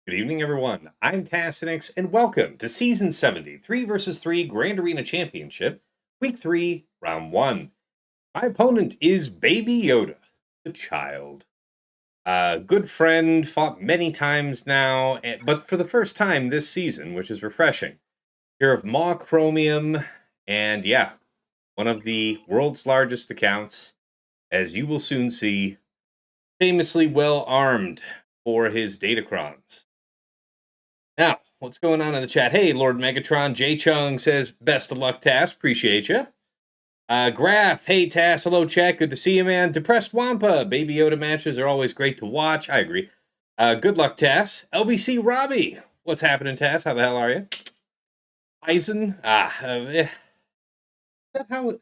Good evening, everyone. I'm TChief, and welcome to Season 70, 3 vs 3 Grand Arena Championship, Week 3, Round 1. My opponent is BabyYoda, the child. Good friend, fought many times now, but for the first time this season, which is refreshing. Here of Maw Chromium, and yeah, one of the world's largest accounts, as you will soon see, famously well armed for his datacrons. Now, what's going on in the chat? Hey, Lord Megatron, J Chung says, best of luck, Tass. Appreciate you. Graph, hey, Tass. Hello, chat. Good to see you, man. Depressed Wampa. BabyYoda matches are always great to watch. I agree. Good luck, Tass. LBC Robbie. What's happening, Tass? How the hell are you? Eisen. Is that how it...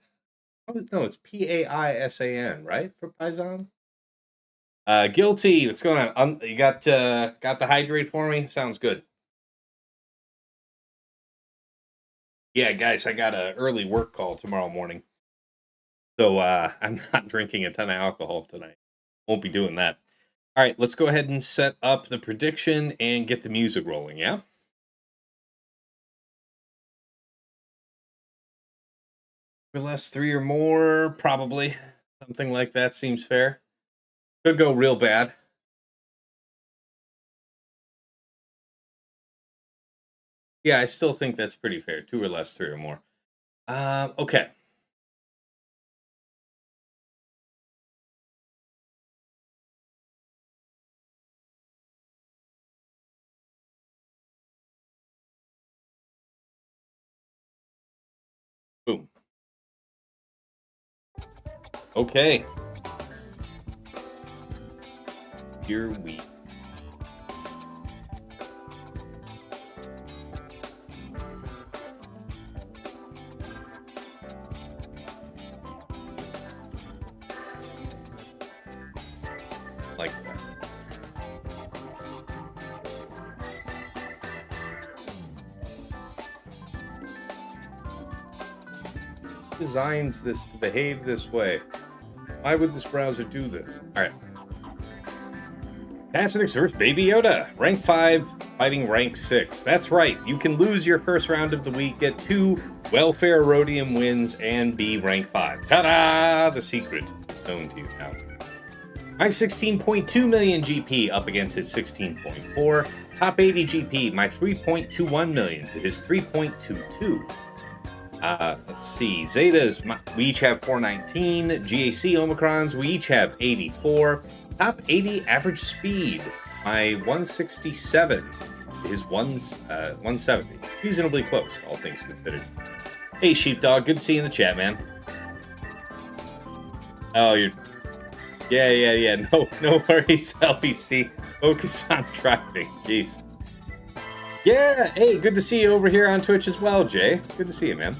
No, it's Paisan, right? For Paisan? Guilty. What's going on? You got the hydrate for me? Sounds good. Yeah, guys, I got an early work call tomorrow morning. So I'm not drinking a ton of alcohol tonight. Won't be doing that. All right, let's go ahead and set up the prediction and get the music rolling, yeah? For less 3 or more, probably. Something like that seems fair. Could go real bad. Yeah, I still think that's pretty fair. 2 or less, 3 or more. Okay. Boom. Okay. Here we like that. Designs this to behave this way. Why would this browser do this? All right. TChief versus BabyYoda. Rank 5, fighting rank 6. That's right. You can lose your first round of the week, get 2 Welfare Rhodium wins, and be rank 5. Ta-da! The secret known to you now. My 16.2 million GP up against his 16.4. Top 80 GP, my 3.21 million to his 3.22. Let's see. Zetas, we each have 419. GAC Omicrons, we each have 84. Top 80 average speed, my 167 is 170. Reasonably close, all things considered. Hey, Sheepdog, good to see you in the chat, man. Oh, you're... Yeah. No worries, LBC. Focus on driving. Jeez. Yeah, hey, good to see you over here on Twitch as well, Jay. Good to see you, man.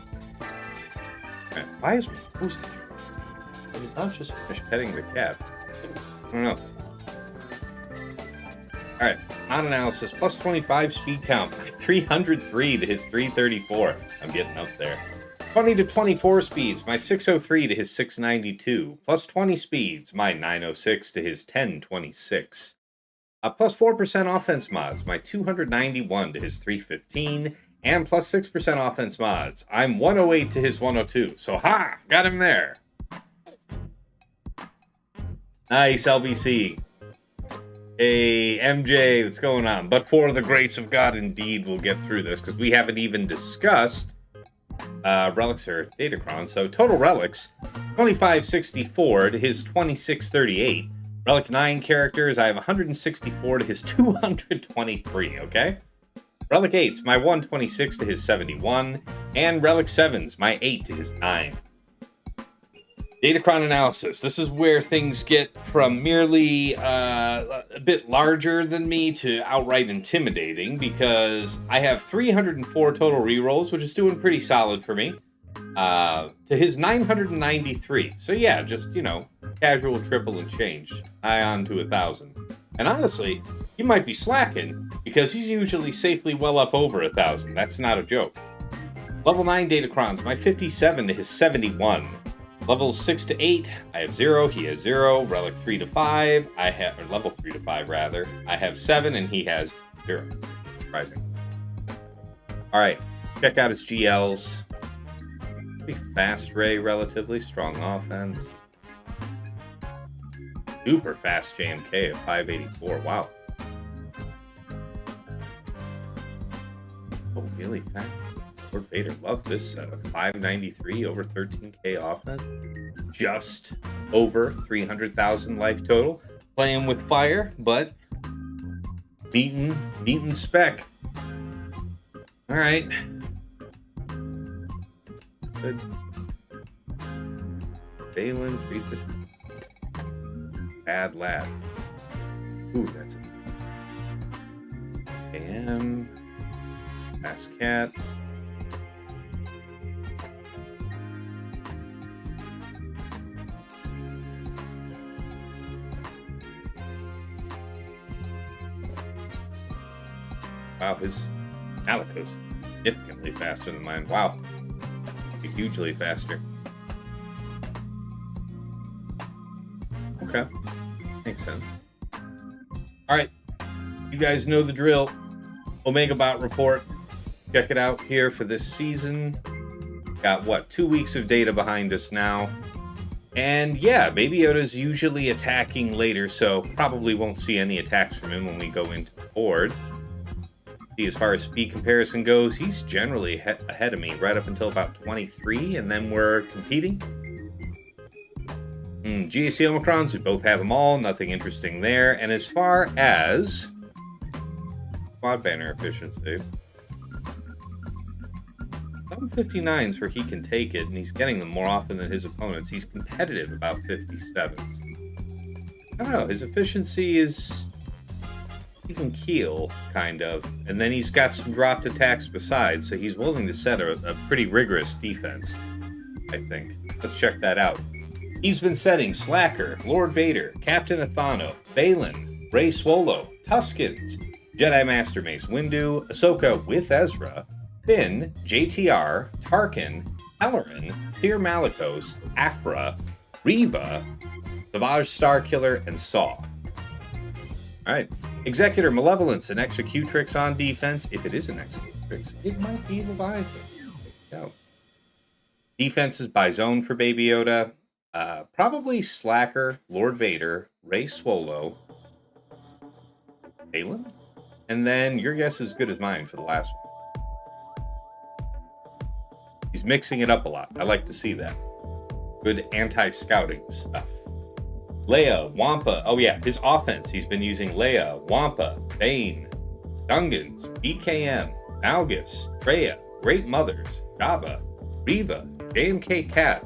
Right, why is my nose itchy? I did not just finish petting the cat. I don't know. Alright, on analysis, plus 25 speed count, 303 to his 334. I'm getting up there. 20 to 24 speeds, my 603 to his 692. Plus 20 speeds, my 906 to his 1026. Plus 4% offense mods, my 291 to his 315. And plus 6% offense mods, I'm 108 to his 102. So, ha! Got him there. Nice, LBC. Hey, MJ, what's going on? But for the grace of God, indeed, we'll get through this, because we haven't even discussed relics or datacrons. So, total relics, 2564 to his 2638. Relic 9 characters, I have 164 to his 223, okay? Relic 8's, my 126 to his 71. And Relic 7's, my 8 to his 9. Datacron analysis. This is where things get from merely a bit larger than me to outright intimidating, because I have 304 total rerolls, which is doing pretty solid for me, to his 993. So yeah, just, you know, casual triple and change. High on to 1,000. And honestly, he might be slacking, because he's usually safely well up over 1,000. That's not a joke. Level 9 Datacrons, my 57 to his 71. Levels 6 to 8, I have 0, he has 0. Relic 3 to 5, I have, or level 3 to 5 rather, I have 7 and he has 0. Surprising. All right, check out his GLs. Pretty fast Ray, relatively strong offense. Super fast JMK at 584. Wow. Oh, really fast. Lord Vader, love this set of 593 over 13k offense. Just over 300,000 life total. Playing with fire, but beaten spec. All right. Good. Baylan 350. Bad lad. Ooh, that's it. Damn. Fast cat. Wow, his Malicos significantly faster than mine. Wow. Hugely faster. Okay. Makes sense. Alright. You guys know the drill. Omega Bot report. Check it out here for this season. Got, what, 2 weeks of data behind us now. And yeah, BabyYoda's usually attacking later, so probably won't see any attacks from him when we go into the board. As far as speed comparison goes, he's generally ahead of me right up until about 23, and then we're competing. GAC Omicrons, we both have them all, nothing interesting there. And as far as quad banner efficiency, some 59s where he can take it, and he's getting them more often than his opponents. He's competitive about 57s. I don't know, his efficiency is even keel, kind of. And then he's got some dropped attacks besides, so he's willing to set a pretty rigorous defense, I think. Let's check that out. He's been setting Slacker, Lord Vader, Captain Ithano, Baylan, Rey Swolo, Tuskens, Jedi Master Mace Windu, Ahsoka with Ezra, Finn, JTR, Tarkin, Ellerin, Cere Malicos, Afra, Reva, Savage Starkiller, and Saw. Alright. Executor Malevolence and Executrix on defense. If it is an Executrix, it might be Leviathan. Go. Defense is by zone for BabyYoda. Probably Slacker, Lord Vader, Rey Swolo, Baylan, and then your guess is as good as mine for the last one. He's mixing it up a lot. I like to see that. Good anti-scouting stuff. Leia, Wampa. Oh yeah, his offense. He's been using Leia, Wampa, Bane, Gungans, BKM, Malgus, Traya, Great Mothers, Jabba, Reva, JMK Cat,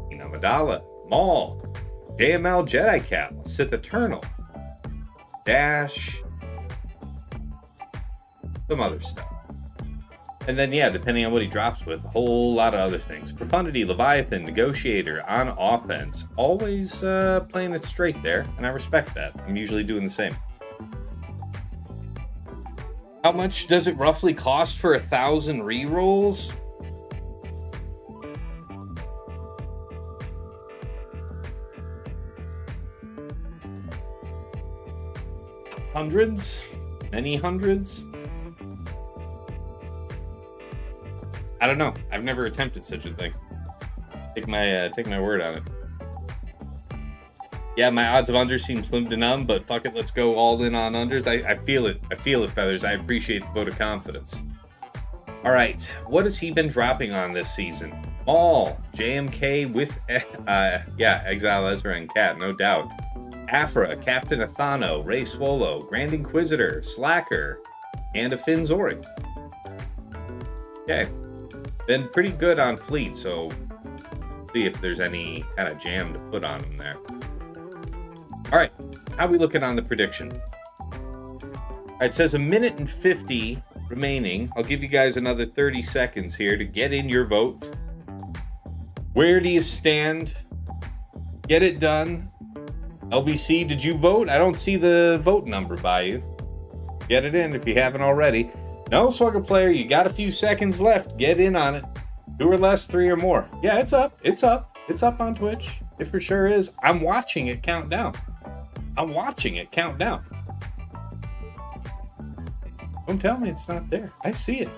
Madala, Maul, JML Jedi Cat, Sith Eternal, Dash, some other stuff. And then, yeah, depending on what he drops with, a whole lot of other things. Profundity, Leviathan, Negotiator, on offense. Always playing it straight there, and I respect that. I'm usually doing the same. How much does it roughly cost for 1,000 rerolls? Hundreds? Many hundreds? I don't know. I've never attempted such a thing. Take my word on it. Yeah, my odds of unders seem slim to none, but fuck it, let's go all in on unders. I feel it. I feel it, Feathers. I appreciate the vote of confidence. All right, what has he been dropping on this season? Maul, JMK with, Exile Ezra and Cat, no doubt. Afra, Captain Ithano, Rey Swolo, Grand Inquisitor, Slacker, and a Finn Zori. Okay. Been pretty good on Fleet, so see if there's any kind of jam to put on him there. All right, how are we looking on the prediction? All right, it says 1 minute and 50 remaining. I'll give you guys another 30 seconds here to get in your votes. Where do you stand? Get it done. LBC, did you vote? I don't see the vote number by you. Get it in if you haven't already. No, Swugger Player, you got a few seconds left. Get in on it. 2 or less, 3 or more. Yeah, it's up. It's up. It's up on Twitch. It for sure is. I'm watching it count down. I'm watching it count down. Don't tell me it's not there. I see it.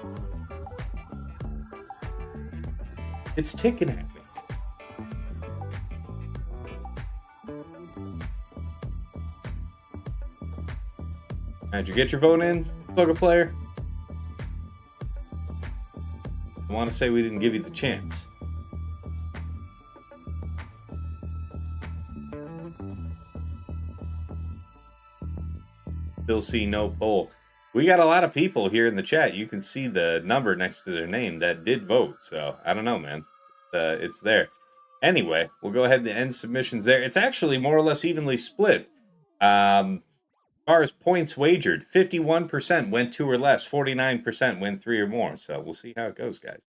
It's ticking at me. Did you get your vote in, Poker Player? I want to say we didn't give you the chance. Still see no poll. We got a lot of people here in the chat. You can see the number next to their name that did vote. So I don't know, man. It's there. Anyway, we'll go ahead and end submissions there. It's actually more or less evenly split. As far as points wagered, 51% went 2 or less, 49% went 3 or more. So we'll see how it goes, guys.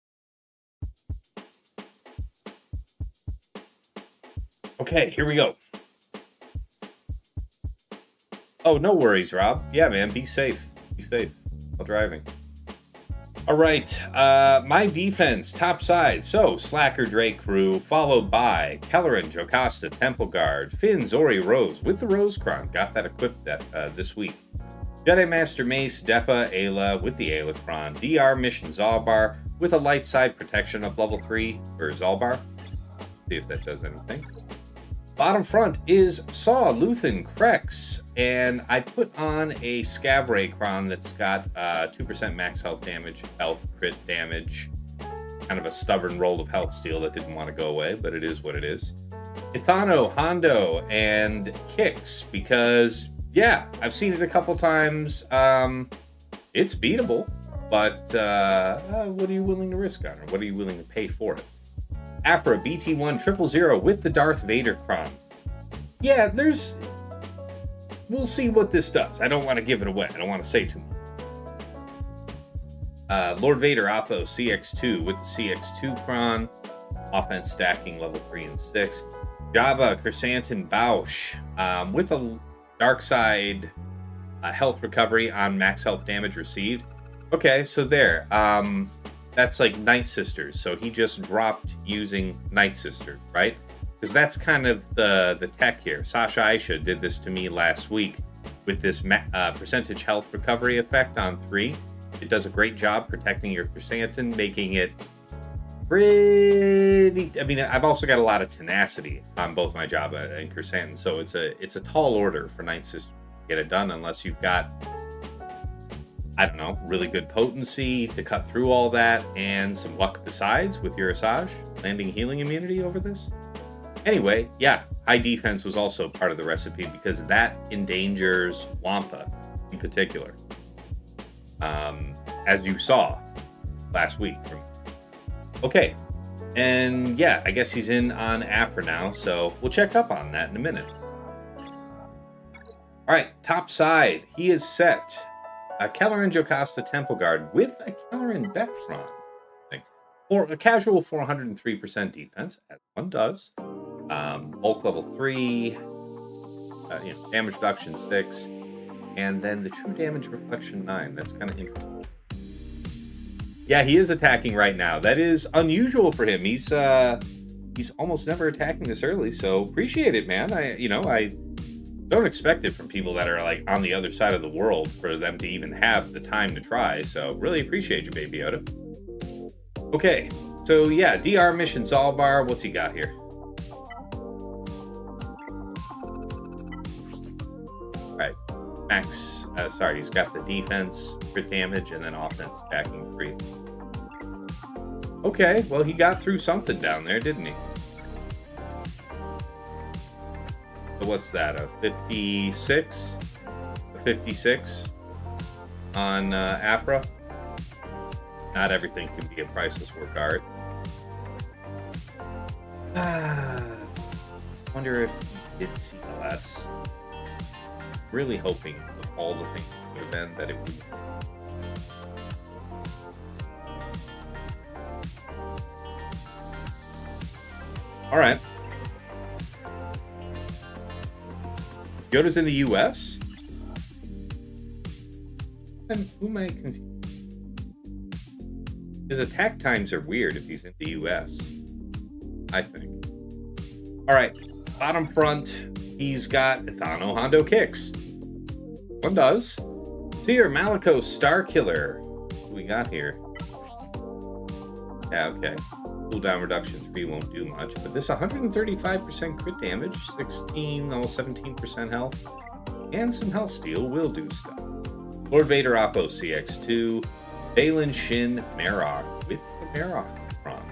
Okay, here we go. Oh, no worries, Rob. Yeah, man, be safe. Be safe while driving. All right, my defense, top side. So, Slacker Drake crew, followed by Kelleran, Jocasta, Temple Guard, Finn, Zori, Rose, with the Rose Crown. Got that equipped this week. Jedi Master Mace, Depa, Aayla, with the Aayla Crown. DR Mission Zaalbar, with a light side protection of level 3 for Zaalbar. See if that does anything. Bottom front is Saw, Luth, and CRex, and I put on a Scavray Cron that's got 2% max health damage, health, crit damage, kind of a stubborn roll of health steal that didn't want to go away, but it is what it is. Ithano, Hondo, and Kicks, because, yeah, I've seen it a couple times. It's beatable, but what are you willing to risk on, or what are you willing to pay for it? Appo, BT1 000 with the Darth Vader Cron. Yeah, we'll see what this does. I don't want to give it away. I don't want to say too much. Lord Vader Appo CX2 with the CX2 Cron. Offense stacking level 3 and 6. Jabba Chrysanthemum Bausch with a dark side health recovery on max health damage received. Okay, so there. That's like Night Sisters, so he just dropped using Night Sisters, right? Because that's kind of the tech here. Sasha Aisha did this to me last week with this percentage health recovery effect on 3. It does a great job protecting your Chrysanthemum, making it pretty... I mean, I've also got a lot of tenacity on both my Jabba and Chrysanthemum, so it's a tall order for Night Sisters to get it done unless you've got... I don't know, really good potency to cut through all that, and some luck besides with your Asajj, landing healing immunity over this. Anyway, yeah, high defense was also part of the recipe because that endangers Wampa in particular. As you saw last week. Okay, and yeah, I guess he's in on Afra now, so we'll check up on that in a minute. All right, top side, he is set. A Kelleran Jocasta Temple Guard with a Kelleran Beckron. For a casual 403% defense, as one does. Bulk level 3, damage reduction 6, and then the true damage reflection 9. That's kind of interesting. Yeah, he is attacking right now. That is unusual for him. He's almost never attacking this early, so appreciate it, man. I don't expect it from people that are like on the other side of the world for them to even have the time to try. So really appreciate you, BabyYoda. Okay, so yeah, DR Mission Zaalbar. What's he got here? All right, max. He's got the defense, crit damage, and then offense stacking 3. Okay, well he got through something down there, didn't he? So what's that, a 56? A 56 on Afra? Not everything can be a priceless work art. Wonder if he did see less. Really hoping with all the things that would have been that it would. All right. Yoda's in the U.S.? And who am I confused? His attack times are weird if he's in the U.S., I think. All right, bottom front, he's got Ithano, Hondo, Kicks. One does. Cere, Malicos, Star Killer. What do we got here? Yeah, okay. Cooldown reduction 3 won't do much, but this 135% crit damage, 16, almost 17% health, and some health steal will do stuff. Lord Vader, Appo, CX2, Baylan, Shin, MWreck with the MWreck run.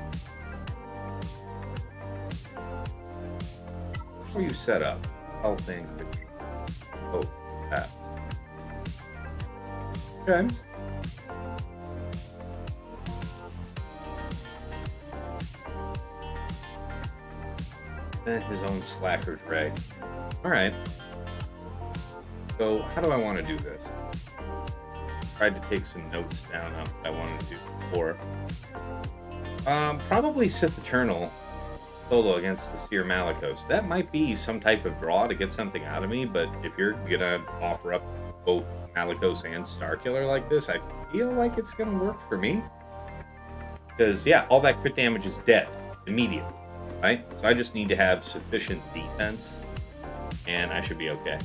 Before you set up, health and crit. Oh, that. Okay. His own slacker drag. Alright. So, how do I want to do this? Tried to take some notes down on what I wanted to do before. Probably Sith Eternal solo against the Cere Malicos. That might be some type of draw to get something out of me, but if you're gonna offer up both Malicos and Starkiller like this, I feel like it's gonna work for me. Because, yeah, all that crit damage is dead immediately, right? So I just need to have sufficient defense, and I should be okay.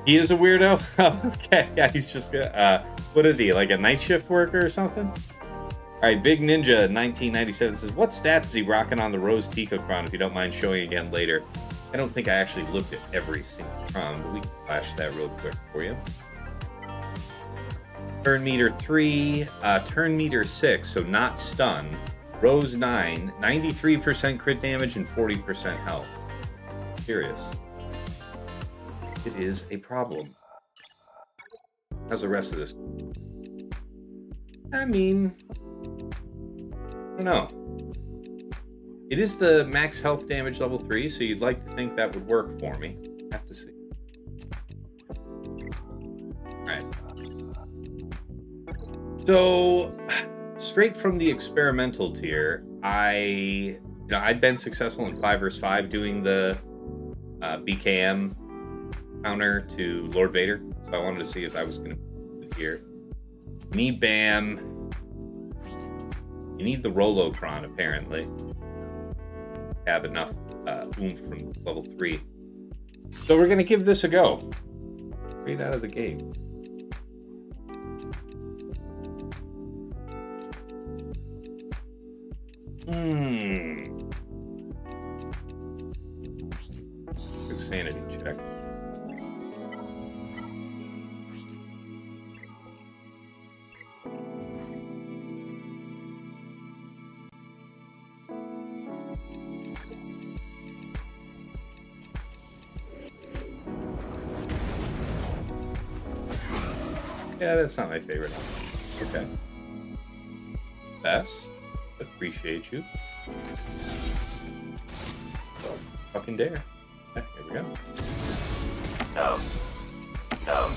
He is a weirdo? Okay, yeah, he's just good. What is he, like a night shift worker or something? Alright, Big Ninja 1997 says, what stats is he rocking on the Rose Tico Crown, if you don't mind showing again later? I don't think I actually looked at every single crown, but we can flash that real quick for you. Turn meter 3, turn meter 6, so not stun. Rose 9, 93% crit damage and 40% health. Serious. It is a problem. How's the rest of this? I mean, I don't know. It is the max health damage level 3, so you'd like to think that would work for me. Have to see. Alright. So, straight from the experimental tier, I'd been successful in 5 vs 5 doing the BKM counter to Lord Vader, so I wanted to see if I was going to put it here. Knee Bam. You need the Rolocron, apparently. Have enough oomph from level 3. So we're going to give this a go. Straight out of the gate. Quick sanity check. Yeah, that's not my favorite. Okay. Best. Appreciate you. Fucking dare. Okay, here we go. No. No.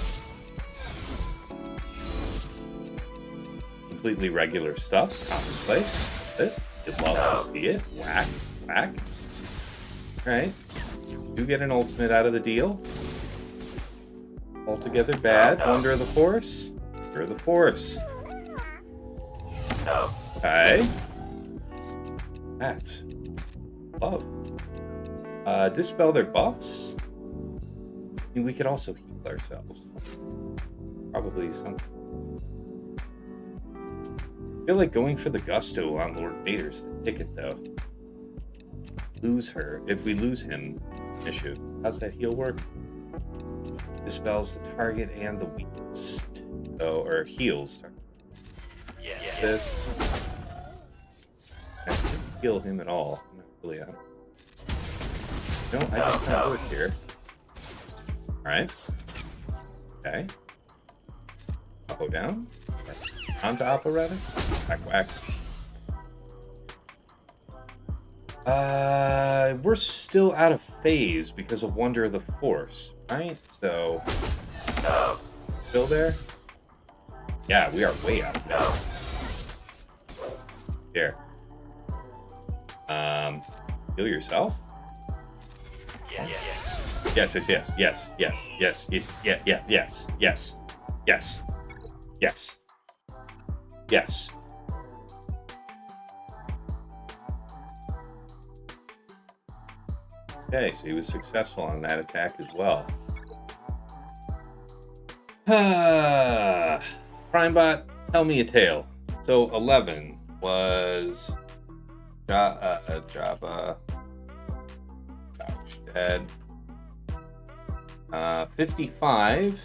Completely regular stuff. Commonplace. You'd love to see it. Whack. Whack. Alright. Do get an ultimate out of the deal. Altogether bad. Wonder of the Force. Wonder of the Force. Okay. That's love. Dispel their buffs. I mean, we could also heal ourselves. Probably something. I feel like going for the gusto on Lord Vader's the ticket, though. Lose her. If we lose him, issue. How's that heal work? Dispels the target and the weakest. So, or heals. Yeah. This. I can't heal him at all. I'm not really out. No, I just can't work here. Alright. Okay. Appo down. Onto Appo, rather. Whack, whack. We're still out of phase because of Wonder of the Force, right? So, still there? Yeah, we are way out of phase. Here. Heal yourself? Yes, yes, yes, yes, yes, yes, yes, yeah, yeah, yes, yes, yes, yes, yes. Okay, so he was successful on that attack as well. Primebot, tell me a tale. So 11 was Jabba. Ouch, dead. 55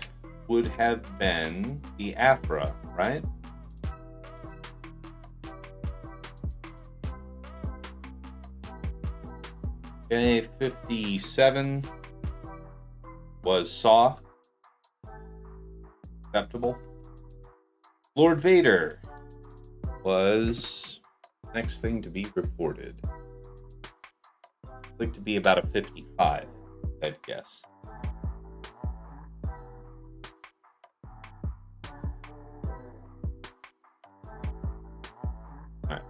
would have been the Afra, right? Okay, 57 was Saw. Acceptable. Lord Vader was next thing to be reported. Like to be about a 55, I'd guess. All right.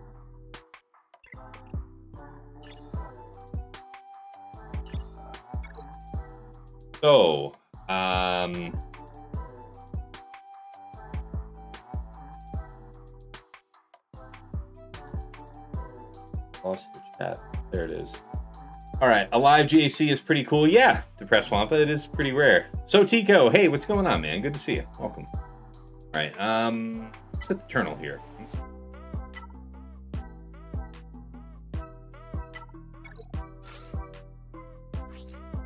So, lost the chat. There it is. All right, a live GAC is pretty cool. Yeah, Depressed Wampa, it is pretty rare. So Tico, hey, what's going on, man? Good to see you. Welcome. All right, let's set the journal here.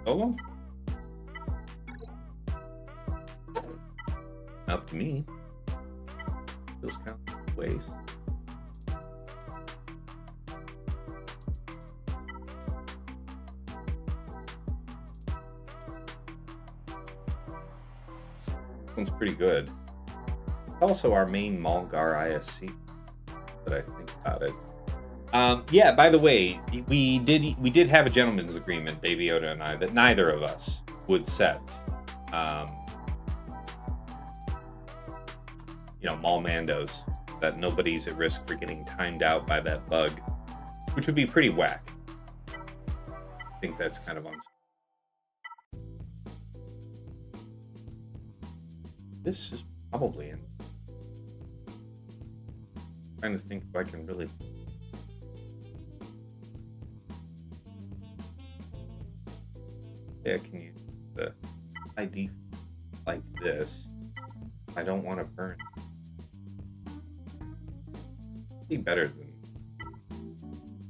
Solo? Up to me. Those count ways. One's pretty good. Also our main Malgar ISC that I think about it. Yeah, by the way, we did have a gentleman's agreement, BabyYoda and I, that neither of us would set Maul Mandos, that nobody's at risk for getting timed out by that bug, which would be pretty whack. I think that's kind of This is probably in. I'm trying to think if I can really. Yeah, can use the ID like this. I don't want to burn. Be better than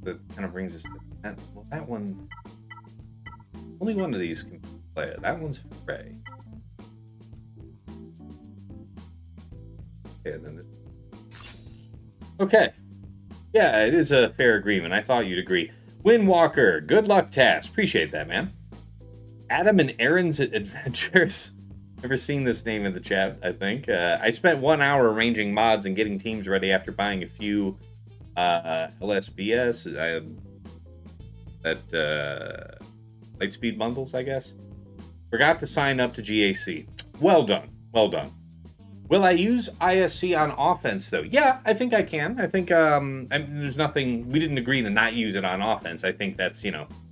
that. Kind of brings us to that. Well, that one. Only one of these can play it. That one's for Ray. Okay, then. Okay. Yeah, it is a fair agreement. I thought you'd agree. Windwalker, good luck, Tass. Appreciate that, man. Adam and Aaron's Adventures. Never seen this name in the chat, I think. I spent 1 hour arranging mods and getting teams ready after buying a few LSBS. Lightspeed bundles, I guess. Forgot to sign up to GAC. Well done. Well done. Will I use ISC on offense, though? Yeah, I think I can. I think there's nothing... We didn't agree to not use it on offense. I think that's,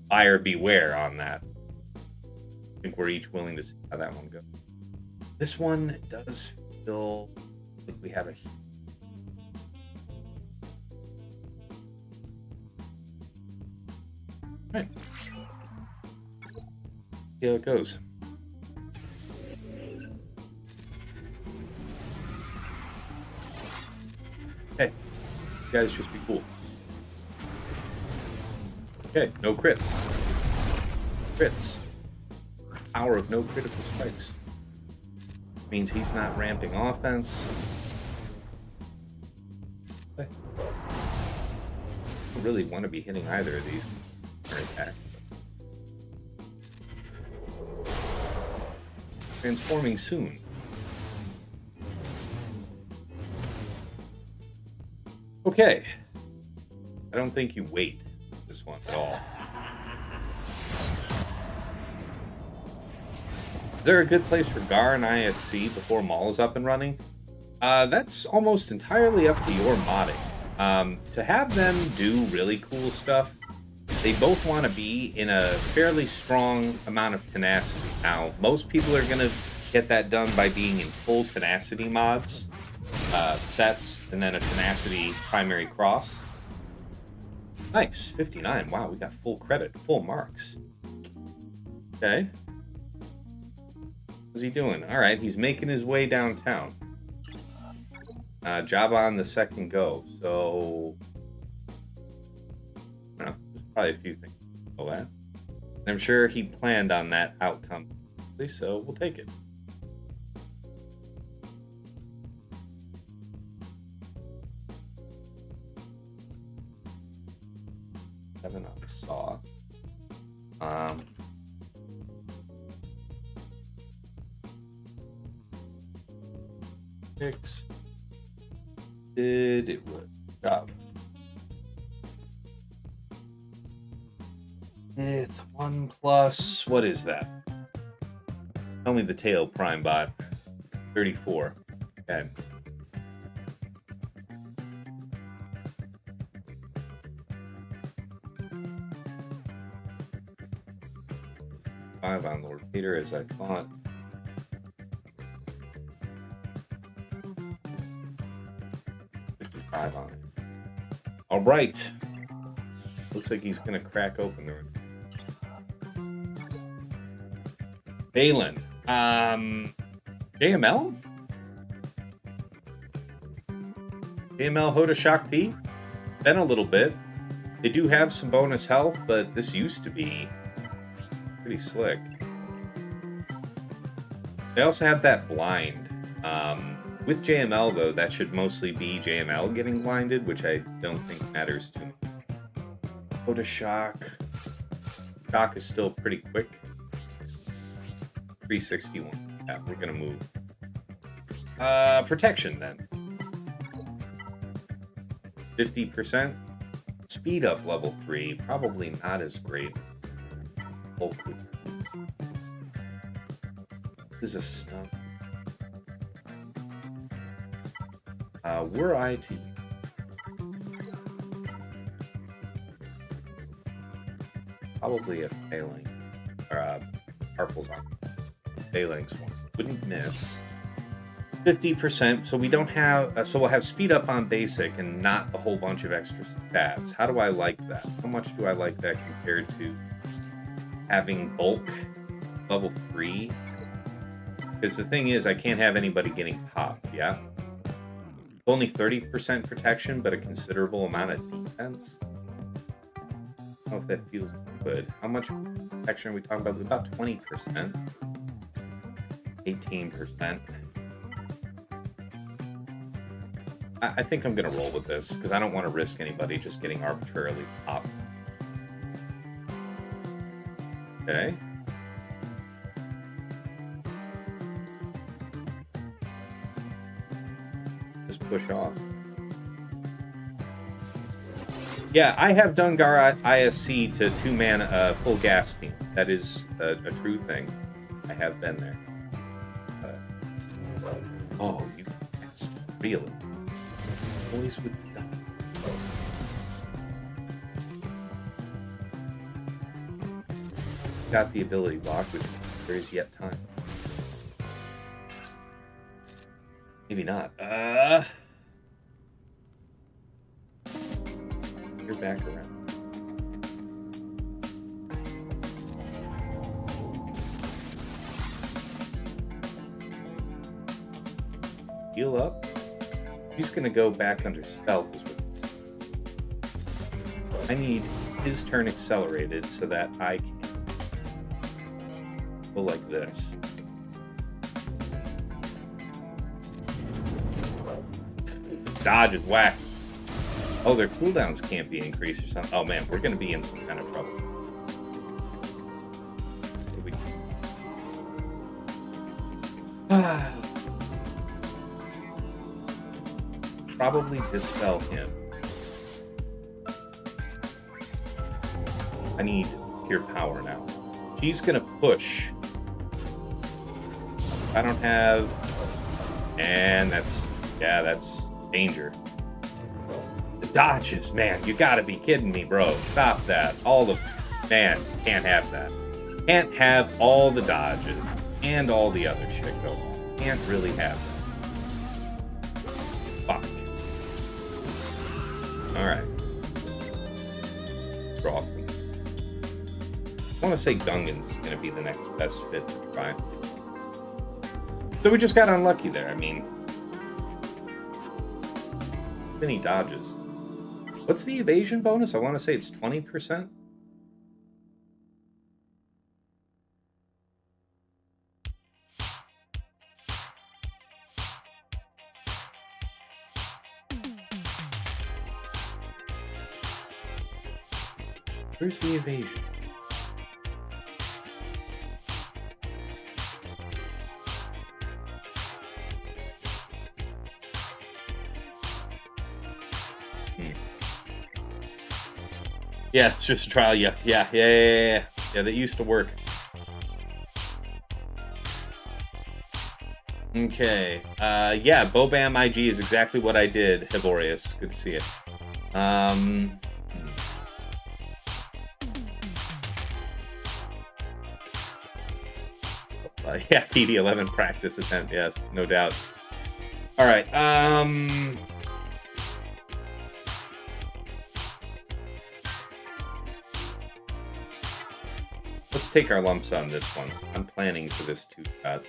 buyer beware on that. I think we're each willing to see how that one goes. This one does feel like we have a... All right. See how it goes. Hey, you guys just be cool. Okay, no crits. Crits. Power of no critical strikes. Means he's not ramping offense. Okay. I don't really want to be hitting either of these. Attack. Transforming soon. Okay. I don't think you wait this one at all. Is there a good place for Gar and ISC before Maul is up and running? That's almost entirely up to your modding. To have them do really cool stuff, they both want to be in a fairly strong amount of tenacity. Now, most people are going to get that done by being in full tenacity mods, sets, and then a tenacity primary cross. Nice, 59. Wow, we got full credit, full marks. Okay. What's he doing? All right, he's making his way downtown. Job on the second go. So, there's probably a few things. Oh, that. I'm sure he planned on that outcome, so we'll take it. Seven on the saw. 6 did it work? Job. It's 1 plus. What is that? Tell me the tail, Prime Bot. 34. Okay. Five on Lord Peter, as I thought. On it. All right. Looks like he's gonna crack open the Baylan. JML? JML Hoda Shaak T? Been a little bit. They do have some bonus health, but this used to be pretty slick. They also have that blind. With JML, though, that should mostly be JML getting blinded, which I don't think matters too much. Go to Shaak. Shaak is still pretty quick. 361. Yeah, we're going to move. Protection, then. 50%. Speed up level 3. Probably not as great. Hopefully. This is a stun. Were I to probably a failing or Tarp's on failings one wouldn't miss 50%. So we don't have so we'll have speed up on basic and not a whole bunch of extra stats. How do I like that? How much do I like that compared to having bulk level 3? Because the thing is, I can't have anybody getting popped. Yeah. Only 30% protection, but a considerable amount of defense. I don't know if that feels good. How much protection are we talking about? About 20%. 18%. I think I'm going to roll with this, because I don't want to risk anybody just getting arbitrarily popped. Okay. Push off. Yeah, I have done Gar ISC to 2-man full gas team. That is a true thing. I have been there. Oh, you bastard. Really? Always with the got the ability block, which there is yet time. Maybe not. You're back around. Heal up. He's gonna go back under stealth. I need his turn accelerated so that I can go like this. Dodge is whack. Oh, their cooldowns can't be increased or something. Oh man, we're gonna be in some kind of trouble. Probably dispel him. I need pure power now. She's gonna push. I don't have, and that's danger. The dodges, man, you gotta be kidding me, bro. Stop that. Man, can't have that. Can't have all the dodges and all the other shit go on. Can't really have that. Fuck. Alright. Draw. I want to say Gungan's is going to be the next best fit to try. So we just got unlucky there. I mean, many dodges. What's the evasion bonus? I want to say it's 20%. Where's the evasion? Yeah, it's just a trial. Yeah. Yeah, that used to work. Okay. Yeah, Bobam IG is exactly what I did, Hiborius. Good to see it. Yeah, TD11 practice attempt. Yes, no doubt. All right. Let's take our lumps on this one. I'm planning for this two-shot.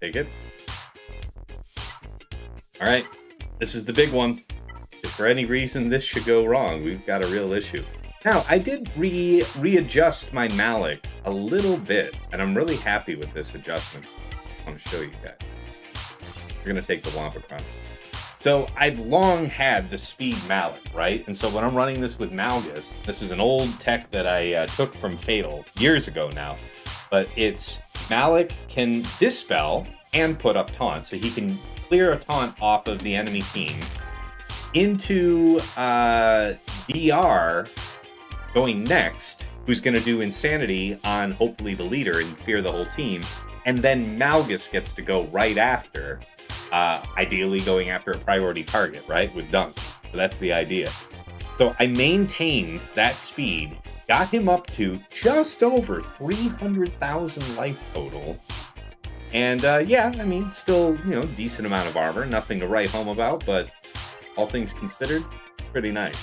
Take it. All right, this is the big one. If for any reason this should go wrong, we've got a real issue. Now, I did readjust my Malak a little bit, and I'm really happy with this adjustment. I want to show you guys. We're going to take the Wampa Crown. So I've long had the speed Malak, right? And so when I'm running this with Malgus, this is an old tech that I took from Fatal years ago now, but it's Malak can dispel and put up taunt, so he can clear a taunt off of the enemy team into DR going next, who's going to do Insanity on hopefully the leader and fear the whole team, and then Malgus gets to go right after, ideally going after a priority target, right, with Dunk. So that's the idea. So I maintained that speed, got him up to just over 300,000 life total. And yeah, I mean, still, you know, decent amount of armor. Nothing to write home about, but all things considered, pretty nice.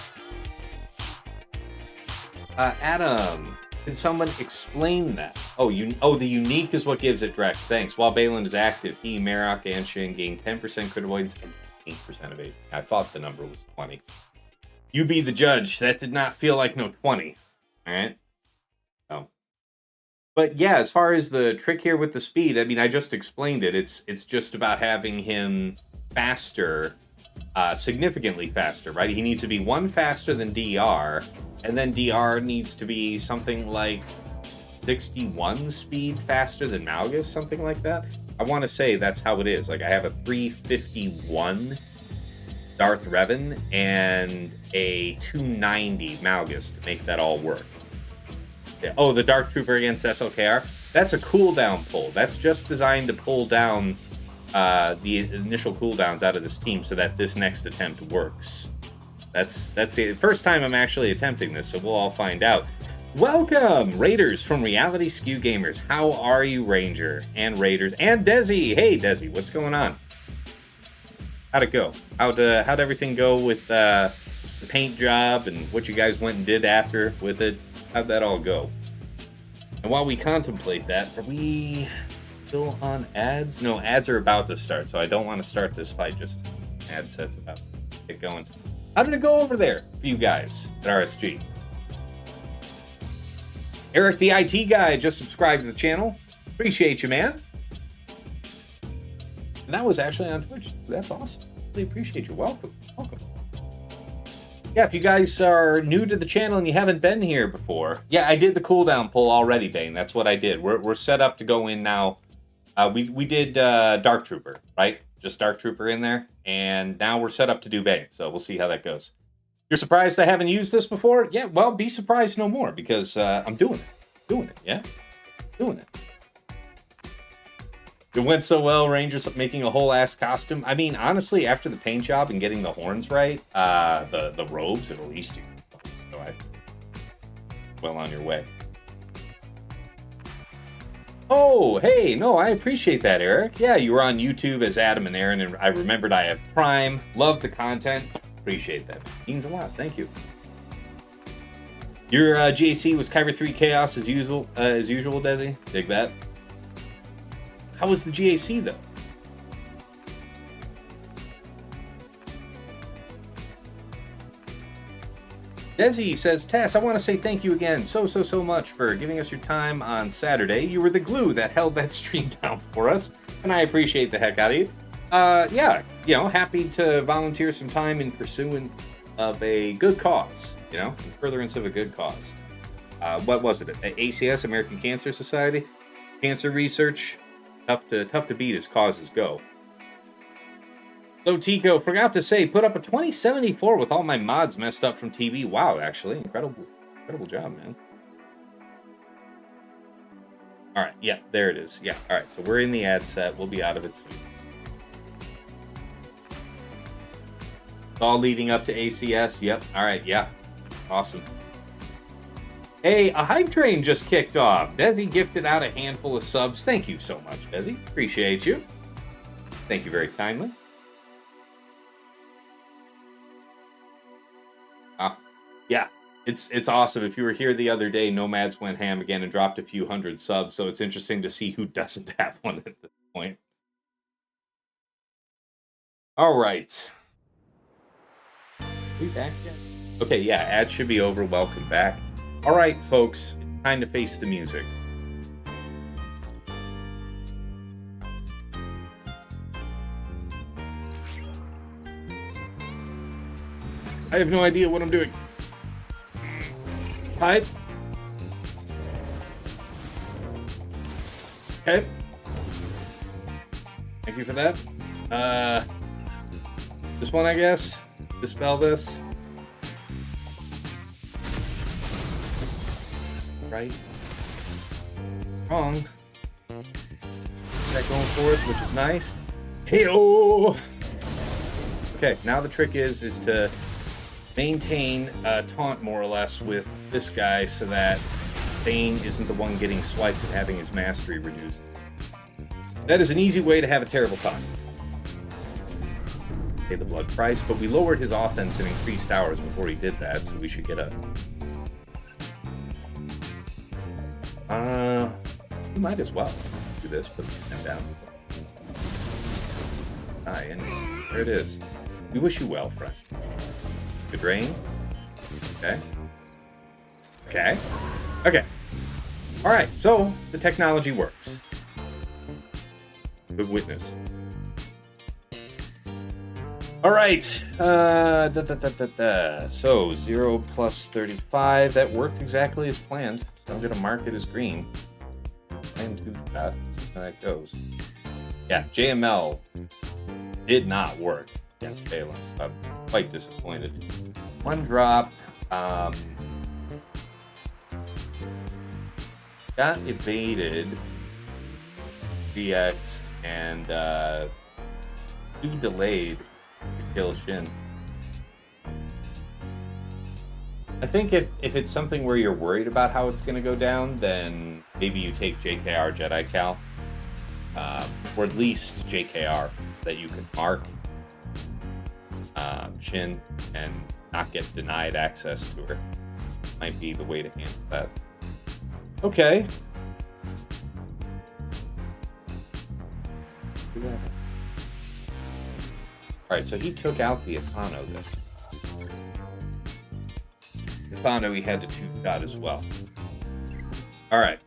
Adam, can someone explain that? Oh, the unique is what gives it Drex. Thanks. While Baylan is active, he, Marrok, and Shin gain 10% crit avoidance and 8% of 8. I thought the number was 20. You be the judge. That did not feel like no 20. All right. But yeah, as far as the trick here with the speed, I mean, I just explained it. It's just about having him faster, significantly faster, right? He needs to be one faster than DR, and then DR needs to be something like 61 speed faster than Malgus, something like that. I want to say that's how it is. Like, I have a 351 Darth Revan and a 290 Malgus to make that all work. Oh, the Dark Trooper against SLKR. That's a cooldown pull. That's just designed to pull down the initial cooldowns out of this team so that this next attempt works. That's the first time I'm actually attempting this, so we'll all find out. Welcome, Raiders from Reality Skew Gamers. How are you, Ranger and Raiders and Desi? Hey, Desi, what's going on? How'd it go? How'd everything go with the paint job and what you guys went and did after with it? How'd that all go? And while we contemplate that, are we still on ads? No, ads are about to start, so I don't want to start this fight just ad sets about to get going. How did it go over there for you guys at RSG? Eric the IT guy just subscribed to the channel. Appreciate you, man. And that was actually on Twitch. That's awesome. Really appreciate you. Welcome. Yeah, if you guys are new to the channel and you haven't been here before, yeah, I did the cooldown pull already, Bane. That's what I did. We're set up to go in now. We did Dark Trooper, right? Just Dark Trooper in there. And now we're set up to do Bane. So we'll see how that goes. You're surprised I haven't used this before? Yeah, well, be surprised no more because I'm doing it. Yeah? Doing it. It went so well, Rangers making a whole ass costume. I mean, honestly, after the paint job and getting the horns right, the robes at least you. So well on your way. Oh, hey, no, I appreciate that, Eric. Yeah, you were on YouTube as Adam and Aaron, and I remembered I have Prime. Love the content. Appreciate that. Means a lot. Thank you. Your GAC was Kyber 3 Chaos as usual, Desi. Dig that. How was the GAC, though? Desi says, Tass, I want to say thank you again so much for giving us your time on Saturday. You were the glue that held that stream down for us, and I appreciate the heck out of you. Yeah, you know, happy to volunteer some time in pursuing of a good cause, you know, in furtherance of a good cause. What was it? ACS, American Cancer Society? Cancer research? Tough to beat as causes go. So Tico, forgot to say, put up a 2074 with all my mods messed up from TV. Wow, actually, incredible job, man. All right, yeah, there it is. Yeah, all right, so we're in the ad set. We'll be out of it soon. It's all leading up to ACS. Yep. All right, yeah, awesome. Hey, a hype train just kicked off. Desi gifted out a handful of subs. Thank you so much, Desi. Appreciate you. Thank you very kindly. Yeah, it's awesome. If you were here the other day, Nomads went ham again and dropped a few hundred subs, so it's interesting to see who doesn't have one at this point. All right. Are we back yet? Okay, yeah, ads should be over. Welcome back. All right, folks, it's time to face the music. I have no idea what I'm doing. Hype. Okay. Thank you for that. This one, I guess. Dispel this. Right. Wrong. That going for us, which is nice. Hey-oh! Okay, now the trick is to maintain taunt more or less with this guy so that Bane isn't the one getting swiped and having his mastery reduced. That is an easy way to have a terrible time. Pay the blood price, but we lowered his offense and increased ours before he did that, so we should get a... we might as well do this, put him down. And there it is. We wish you well, friend. Good rain. Okay. Okay. Okay. All right. So the technology works. Good witness. All right. So 0 plus 35. That worked exactly as planned. So I'm gonna mark it as green. And two-shot. See how that goes. Yeah. JML did not work against Baylan, so I'm quite disappointed. One drop. Got evaded. GX and he delayed to kill Shin. I think if it's something where you're worried about how it's going to go down, then maybe you take JKR Jedi Cal. Or at least JKR, so that you can mark Shin and not get denied access to her. Might be the way to handle that. Okay. Alright, so he took out the Ithano then. Ithano he had to two-shot as well. Alright.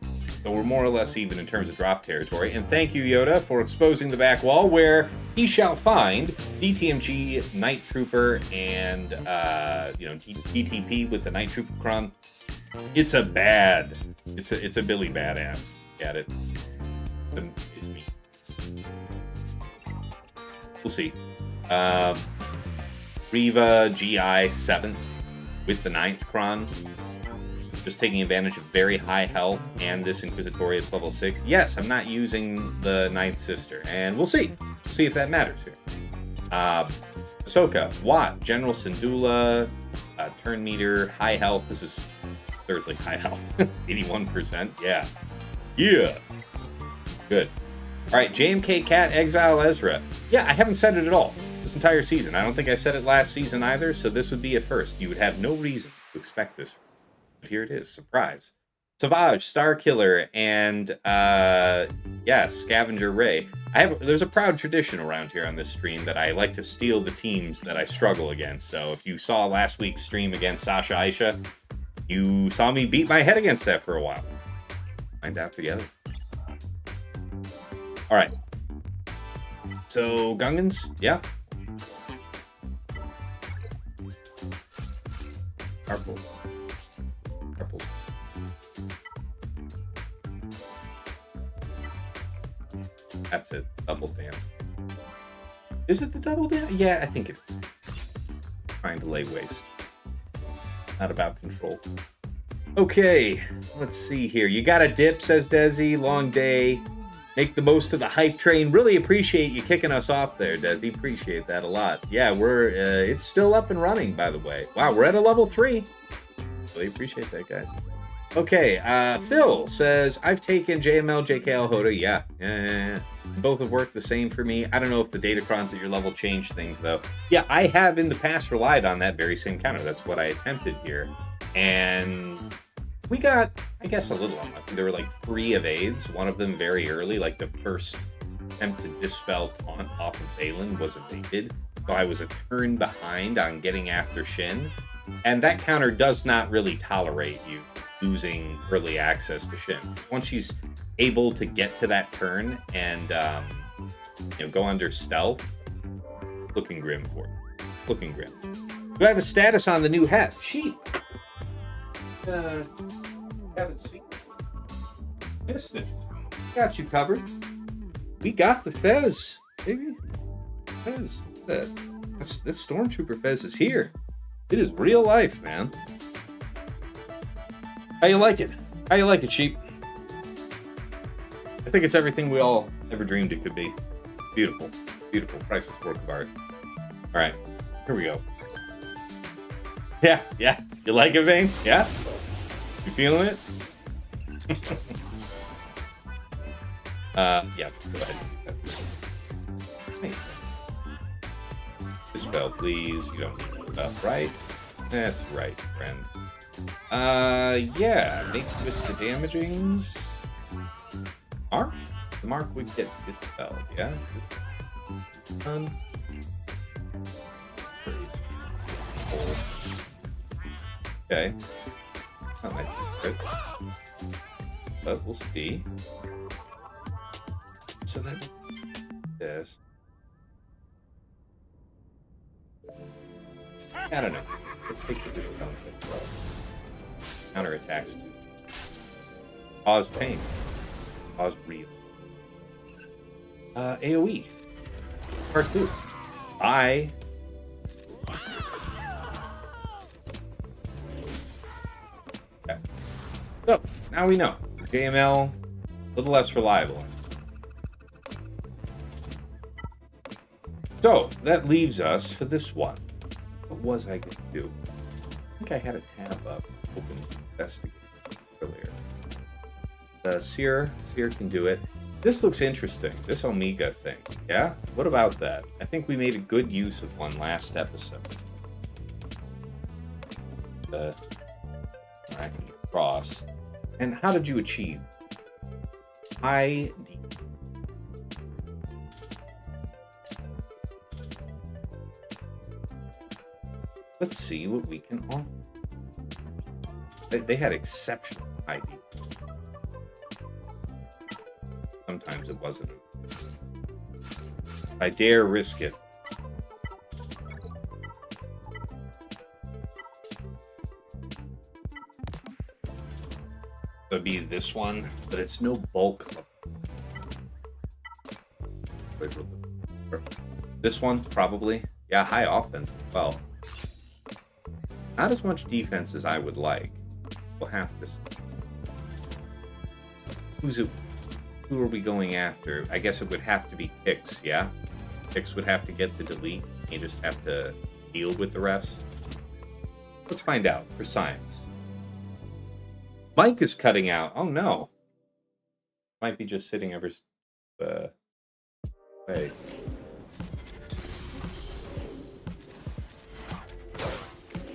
So we're more or less even in terms of drop territory. And thank you, Yoda, for exposing the back wall where he shall find DTMG, Night Trooper, and, DTP with the Night Trooper Crumb. It's a Billy badass. Get it? It's me. We'll see. Riva GI 7th with the 9th Cron. just taking advantage of very high health and this Inquisitorius level 6. Yes, I'm not using the Ninth Sister, and we'll see. See if that matters here. Ahsoka, Watt, General Syndulla, turn meter, high health. This is thirdly high health. 81%. Yeah. Yeah. Good. All right, JMK Cat, Exile Ezra. Yeah, I haven't said it at all this entire season. I don't think I said it last season either, so this would be a first. You would have no reason to expect this. But here it is. Surprise. Savage, Star Killer, and yeah, Scavenger Ray. There's a proud tradition around here on this stream that I like to steal the teams that I struggle against. So if you saw last week's stream against Sasha Aisha, you saw me beat my head against that for a while. Find out together. All right. So Gungans, yeah. Purple. Purple. That's it. Double damage. Is it the double damage? Yeah, I think it is. Trying to lay waste. Not about control. Okay, let's see here. You got a dip, says Desi. Long day. Make the most of the hype train. Really appreciate you kicking us off there, Desi. Appreciate that a lot. Yeah, it's still up and running, by the way. Wow, we're at a level 3. Really appreciate that, guys. Okay, Phil says, I've taken JML, JKL, Hoda. Yeah. Both have worked the same for me. I don't know if the datacrons at your level change things, though. Yeah, I have in the past relied on that very same counter. That's what I attempted here. And we got, I guess, a little unlucky. There were like 3 evades, one of them very early, like the first attempt to dispel taunt off of Baylan was evaded. So I was a turn behind on getting after Shin. And that counter does not really tolerate you losing early access to Shin. Once she's able to get to that turn and go under stealth, looking grim for it. Looking grim. Do I have a status on the new hat? Cheap. Haven't seen it. Missed it. Got you covered. We got the Fez, baby. Fez. That Stormtrooper Fez is here. It is real life, man. How you like it? How you like it, Sheep? I think it's everything we all ever dreamed it could be. Beautiful. Beautiful. Priceless work of art. All right. Here we go. Yeah. You like it, Bane? Yeah? You feeling it? Yeah. Go ahead. Nice. Dispel, please. You don't need stuff, right? That's right, friend. Yeah. Make with the damagings. Mark? The mark would get dispelled, yeah? Okay. That might be good. But we'll see. So then, this. I don't know. Let's take the dispel. Counter attacks. Cause pain. Cause real. AoE. Part 2. Okay. So, now we know. JML, a little less reliable. So, that leaves us for this one. What was I going to do? I think I had a tab up, open to investigate earlier. Cere can do it. This looks interesting, this Omega thing. Yeah? What about that? I think we made a good use of one last episode. The cross. And how did you achieve? ID. Let's see what we can offer. They had exceptional ID. Sometimes it wasn't. I dare risk it. It'd be this one, but it's no bulk. This one, probably. Yeah, high offense as well. Not as much defense as I would like, we'll have to... Who are we going after? I guess it would have to be Pix, yeah? Pix would have to get the delete. You just have to deal with the rest. Let's find out for science. Mike is cutting out. Oh no. Might be just sitting ever way.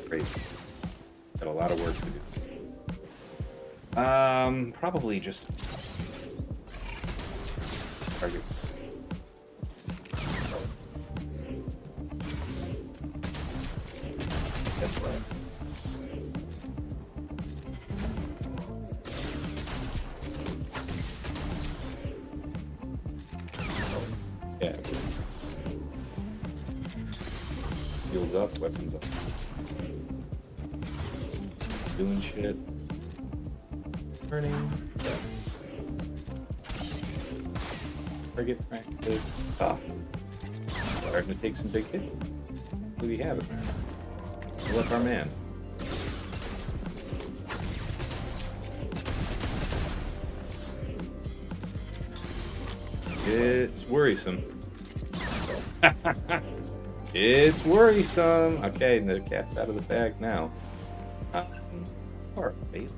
Crazy. Got a lot of work to do. Probably just target. That's right. Yeah. Heals up, weapons up. Doing shit. Turning. Yeah. Target practice. Ah. Starting to take some big hits. Who do you have it, man? Pull up our man. It's worrisome. It's worrisome. Okay, the cat's out of the bag now. Or Baylan.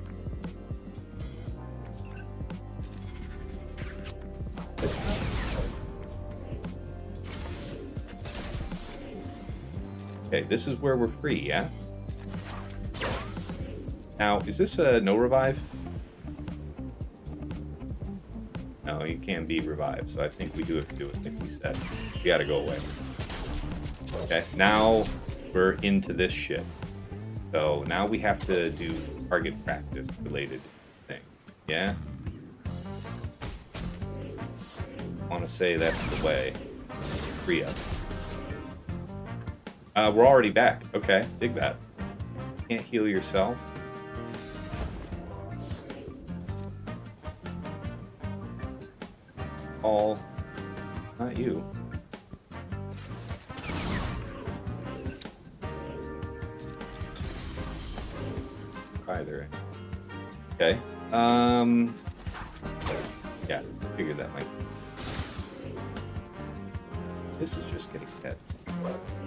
Okay, this is where we're free, yeah? Now, is this a no revive? No, you can't be revived, so I think we do have to do what I think we said. We gotta go away. Okay, now we're into this shit. So now we have to do target practice related thing. Yeah? I want to say that's the way. Free us. We're already back. Okay, dig that. Can't heal yourself. All, not you. Either. Okay. Yeah, figured that might. This is just getting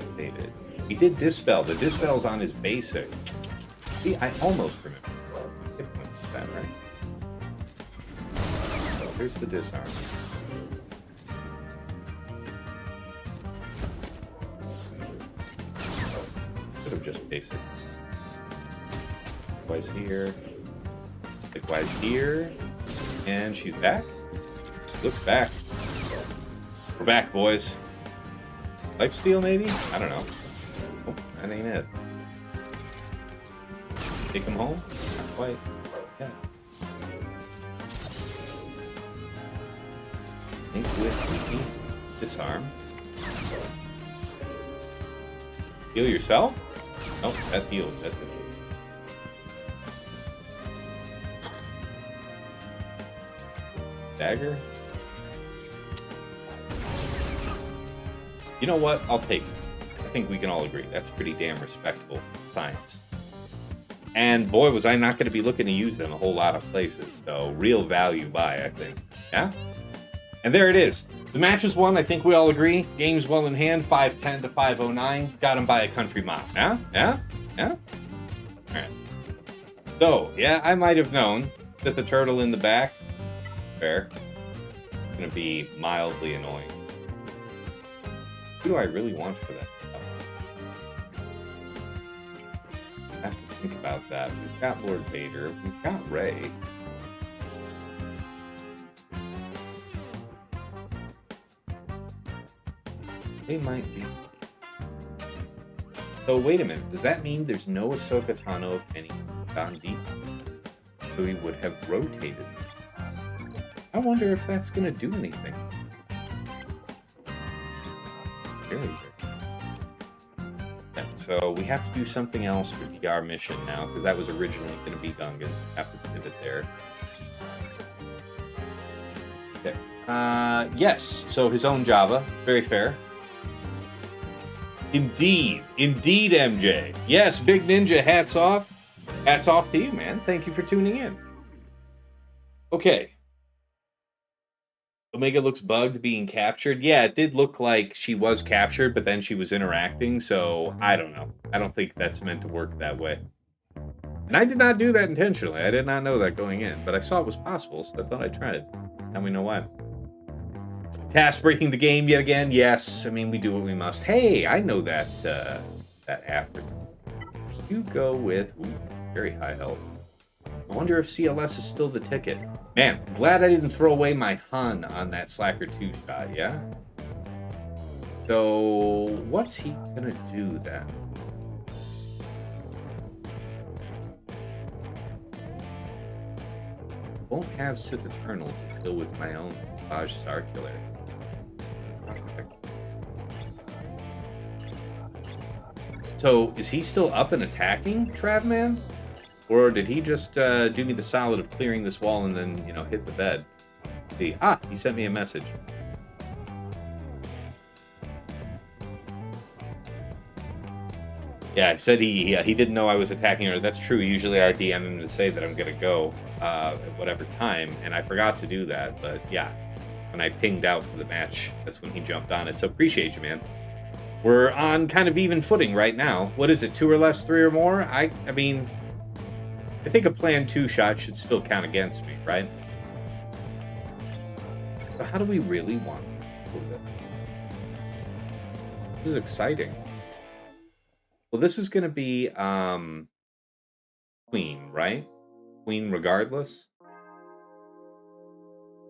updated. He did dispel. The dispel's on his basic. See, I almost remember. Hit point with that, right? So here's the disarm. Could have just basic. Likewise here. Likewise here. And she's back. Looks back. We're back, boys. Lifesteal, maybe? I don't know. Oh, that ain't it. Take him home? Not quite. Yeah. Think with me. Disarm. Heal yourself? Nope, that healed. That's it. Dagger? You know what? I'll take it. I think we can all agree. That's pretty damn respectable science. And boy, was I not going to be looking to use them a whole lot of places. So real value buy, I think. Yeah? And there it is. The match was won. I think we all agree. Game's well in hand. 510 to 509. Got him by a country mile. Yeah? Yeah? Yeah? All right. So, yeah, I might have known that the turtle in the back. Fair. It's going to be mildly annoying. Who do I really want for that? I have to think about that. We've got Lord Vader. We've got Rey. They might be. So wait a minute. Does that mean there's no Ahsoka Tano of any on deep? So we would have rotated. I wonder if that's going to do anything. Very good. Yeah, so we have to do something else for DR mission now, because that was originally going to be Gungan. Have to pivot there. Okay. Yes, so his own Java. Very fair. Indeed. Indeed, MJ. Yes, Big Ninja, hats off. Hats off to you, man. Thank you for tuning in. Okay. Omega looks bugged being captured. Yeah, it did look like she was captured, but then she was interacting, so I don't know. I don't think that's meant to work that way. And I did not do that intentionally. I did not know that going in, but I saw it was possible, so I thought I'd try it. Now we know why. Task breaking the game yet again? Yes. I mean, we do what we must. Hey, I know that after. You go with very high health. I wonder if CLS is still the ticket. Man, glad I didn't throw away my Hun on that Slacker 2 shot, yeah? So, what's he gonna do then? Won't have Sith Eternal to deal with my own Baj Star Killer. So, is he still up and attacking, Travman? Or did he just do me the solid of clearing this wall and then, hit the bed? See, he sent me a message. Yeah, I said he didn't know I was attacking her. That's true. Usually I DM him to say that I'm going to go at whatever time, and I forgot to do that. But yeah, when I pinged out for the match, that's when he jumped on it. So appreciate you, man. We're on kind of even footing right now. What is it, 2 or less, 3 or more? I mean, I think a planned 2 shot should still count against me, right? So how do we really want to do this? This is exciting. Well, this is going to be Queen, right? Queen regardless.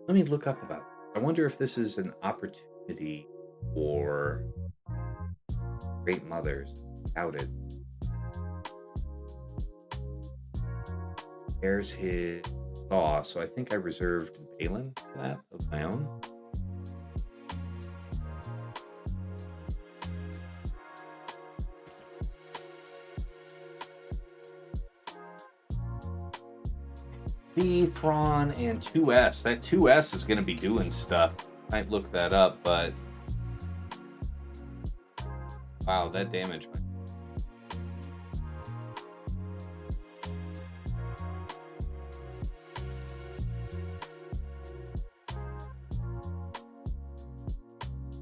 Let me look up about it. I wonder if this is an opportunity for Great Mothers. Outed. There's his Saw, so I think I reserved Baylan for that of my own. Thrawn and 2S. That 2S is going to be doing stuff. Might look that up, but wow, that damage.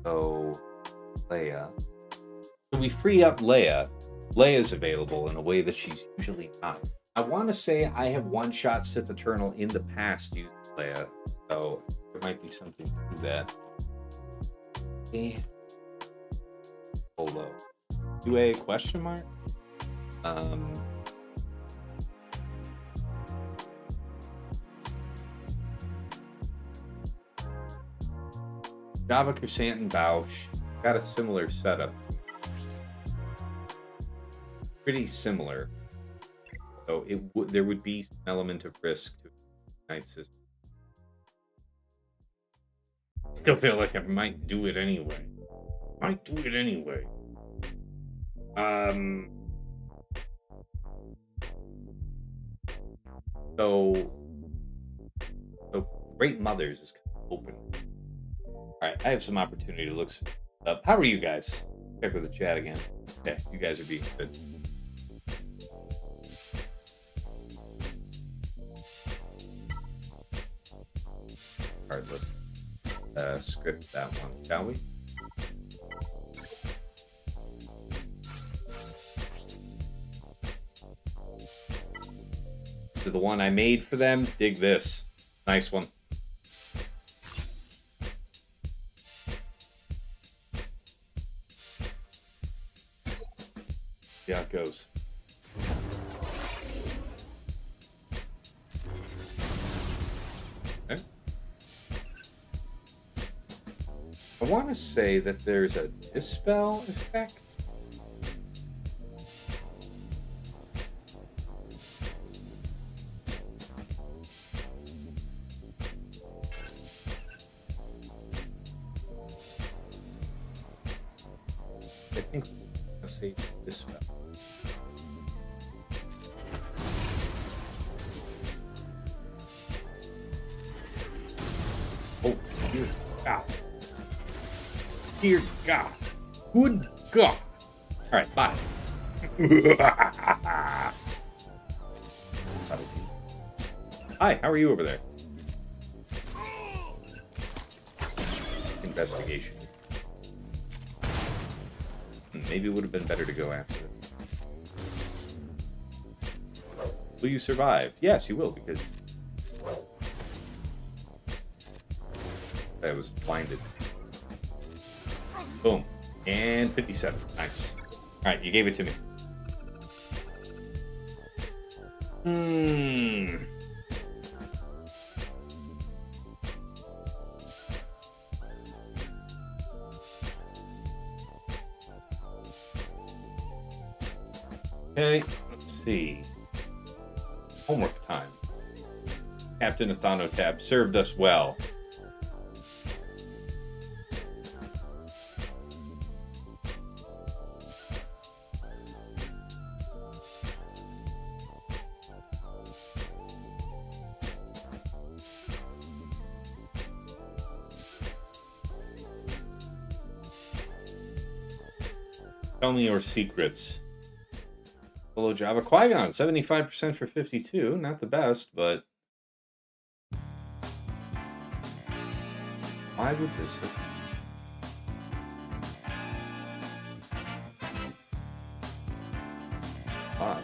So, Leia. So we free up Leia. Leia's available in a way that she's usually not. I want to say I have one-shot Sith Eternal in the past using Leia, so there might be something to that. Okay. Solo. Do a question mark? Java, Crescent, and Bausch got a similar setup. Pretty similar. So there would be some element of risk to Night System. Still feel like I might do it anyway. So Great Mothers is kind of open. All right, I have some opportunity to look up. How are you guys? Check with the chat again. Yeah, you guys are being good. All right, let's script that one, shall we? To the one I made for them. Dig this. Nice one. Yeah, it goes. Okay. I want to say that there's a dispel effect. I think I'll say dispel. Oh, dear God. Dear God. Good God. All right, bye. Hi, how are you over there? Investigation. Maybe it would have been better to go after it. Will you survive? Yes, you will, because I was blinded. Boom. And 57. Nice. Alright, you gave it to me. Okay, let's see. Homework time. Captain Ithano tab served us well. Tell me your secrets. Solo Java Qui-Gon, 75% for 52. Not the best, but why would this have... Odd.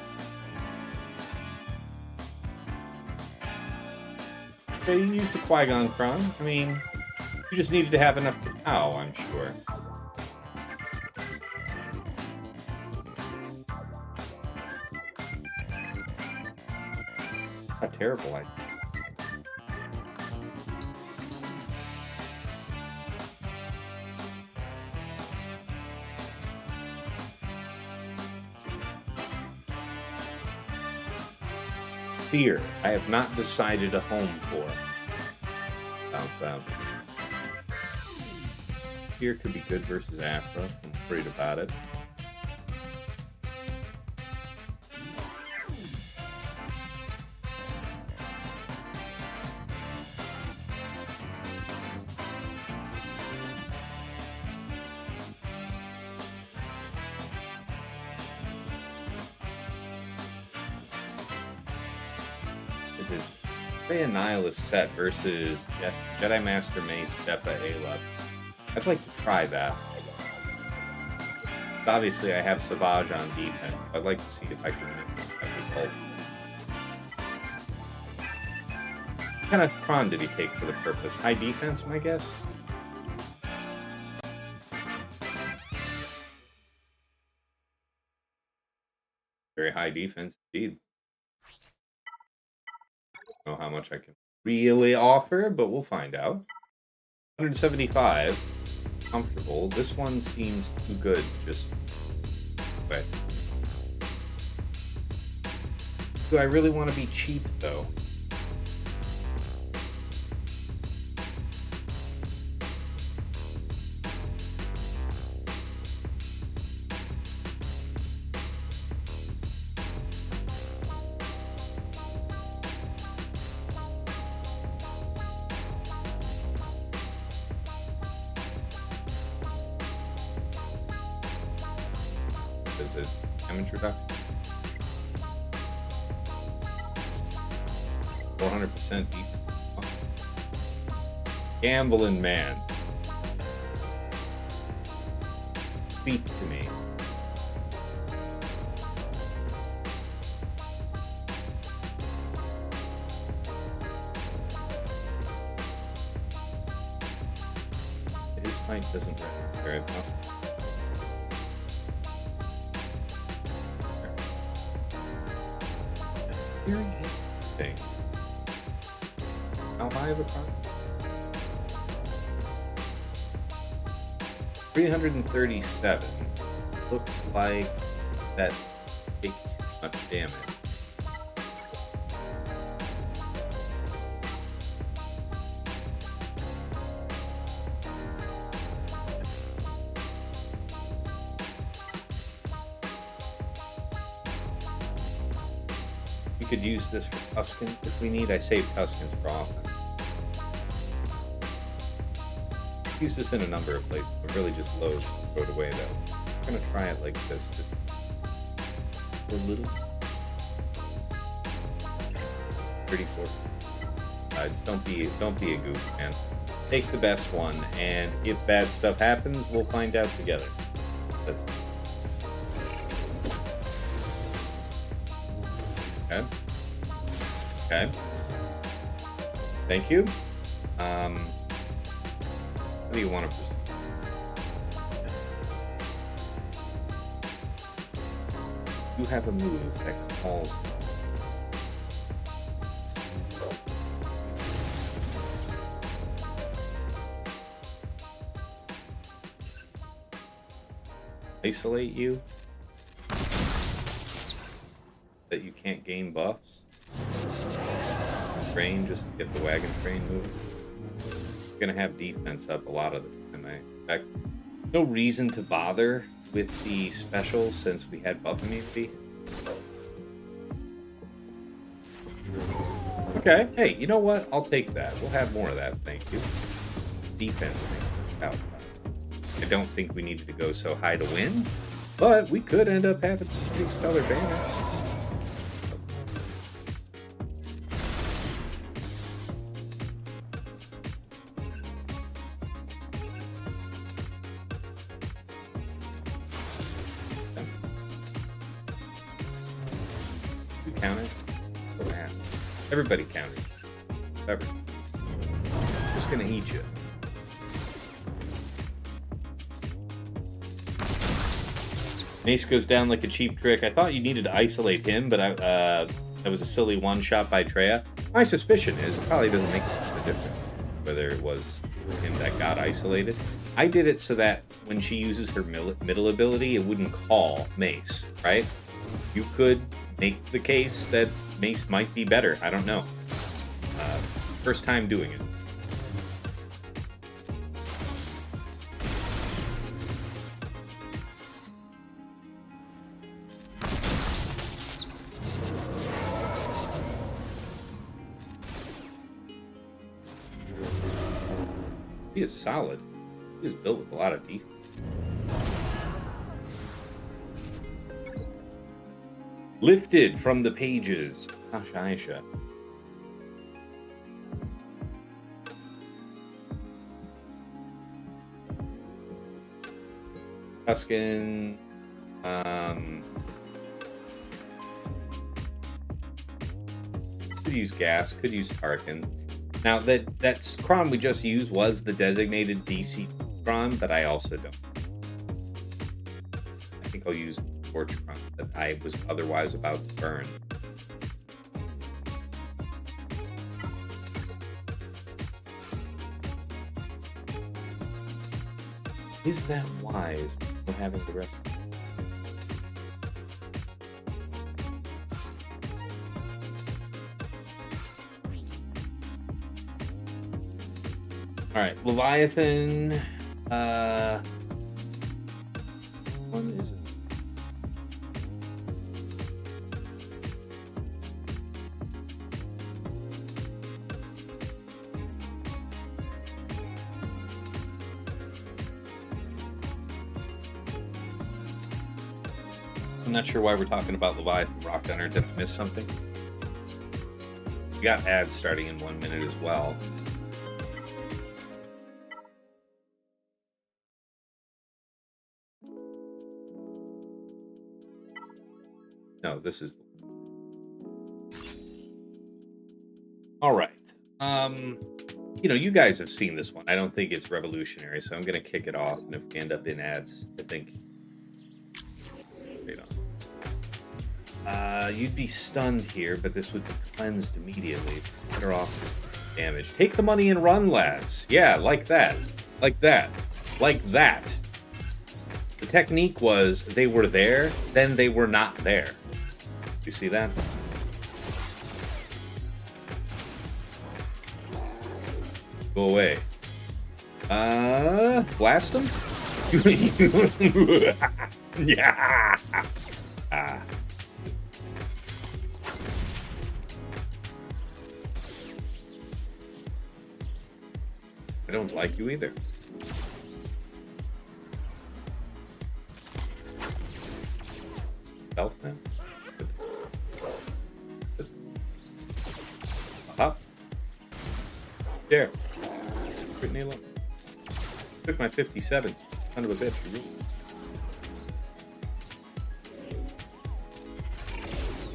Okay, you use the Qui-Gon Cron. I mean, you just needed to have enough to pow, I'm sure. How terrible I... Cere. I have not decided a home for. Cere could be good versus Afro. I'm worried about it. Traya Nihilist set versus Jedi Master Mace, Depa, Aayla. I'd like to try that. Obviously, I have Savage on defense. I'd like to see if I can get that result. What kind of cron did he take for the purpose? High defense, my guess? Very high defense, indeed. Know how much I can really offer, but we'll find out. 175. Comfortable. This one seems too good. Just wait. Do I really want to be cheap though? Is it damage reduction? 400% defense. Oh. Gambling man. Speak to me. His fight doesn't matter. Very possible. Very interesting. How high of a price? 337. Looks like that takes too much damage. We could use this for Tusken if we need. I save Tuskens for offense. Use this in a number of places, but really just load, throw it away though. I'm gonna try it like this, just a little. 34. sides. Don't be a goof, man. Take the best one, and if bad stuff happens, we'll find out together. That's it. Okay. Okay. Thank you. How do you want to proceed? You have a move that calls. Isolate you? That you can't gain buffs? Train just to get the wagon train moving? You're gonna have defense up a lot of the time, I expect. No reason to bother with the specials since we had buff immunity. Okay, hey, you know what? I'll take that. We'll have more of that, thank you. Defense thing. Out. I don't think we needed to go so high to win, but we could end up having some pretty stellar banners. You count it? Everybody counted. Whatever. Just gonna eat you. Mace goes down like a cheap trick. I thought you needed to isolate him, but that was a silly one-shot by Traya. My suspicion is it probably doesn't make much of a difference whether it was him that got isolated. I did it so that when she uses her middle ability, it wouldn't call Mace, right? You could make the case that Mace might be better. I don't know. First time doing it. He is solid. He is built with a lot of defense. Lifted from the pages. Aisha. Tuscan. Could use gas. Could use Tarkin. Now, that Cron we just used was the designated DC Cron, but I also don't. I think I'll use the Scorch Cron that I was otherwise about to burn. Is that wise for having the rest of it? All right, Leviathan. One is it? I'm not sure why we're talking about Leviathan Rock Gunner. Did I miss something? We got ads starting in 1 minute as well. No, this is... All right. You know, you guys have seen this one. I don't think it's revolutionary, so I'm going to kick it off. And if we end up in ads, I think... Wait on. You'd be stunned here, but this would be cleansed immediately. Better off damage. Take the money and run, lads. Yeah, like that. Like that. Like that. The technique was they were there, then they were not there. You see that? Go away. Blast them? Yeah. Ah. I don't like you either. Stealth now? Good. Up. There. Brittany alone. Took my 57. Son of a bitch.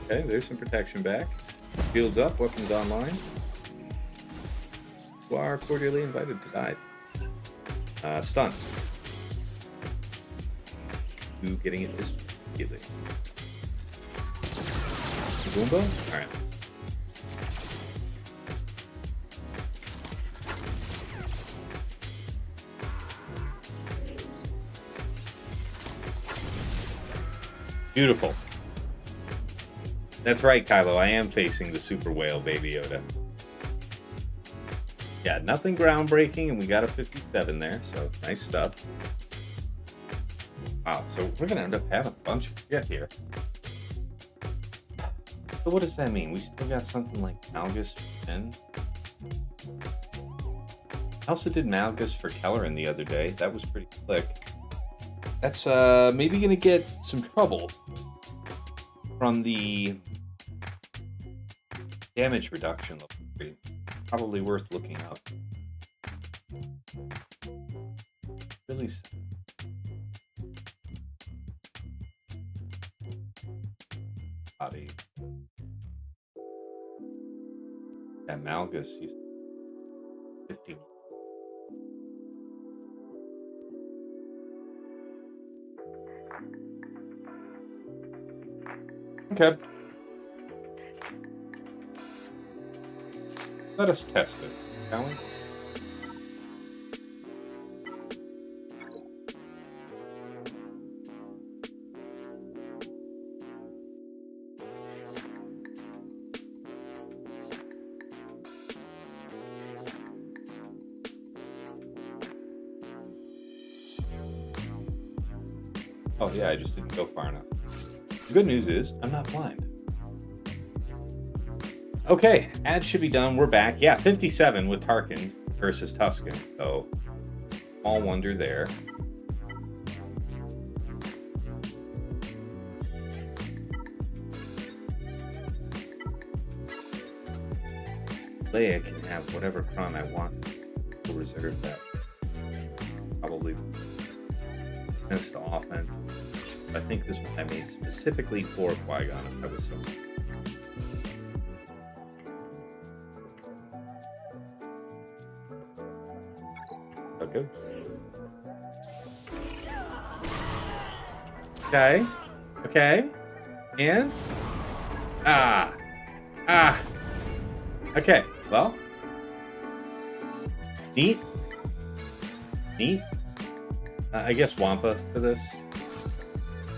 Okay, there's some protection back. Shields up, weapons online. You are cordially invited to die. Stun. Who getting it this immediately? Boombo? Alright. Beautiful. That's right, Kylo. I am facing the super whale, BabyYoda. Yeah, nothing groundbreaking, and we got a 57 there, so nice stuff. Wow, so we're going to end up having a bunch of shit here. So what does that mean? We still got something like Malgus for Shin? I also did Malgus for Kelleran the other day. That was pretty slick. That's maybe going to get some trouble from the damage reduction level 3. Probably worth looking up. Really. Body. Yeah, Malgus used 50. Okay. Let us test it, shall we? Oh yeah, I just didn't go far enough. The good news is, I'm not blind. Okay, ads should be done. We're back. Yeah, 57 with Tarkin versus Tusken. So, all wonder there. Leia can have whatever crown I want. We'll reserve that. Probably against the offense. I think this one I made specifically for Qui-Gon if I was so. Okay. Okay. Okay. And okay. Well. Neat. Neat. I guess Wampa for this.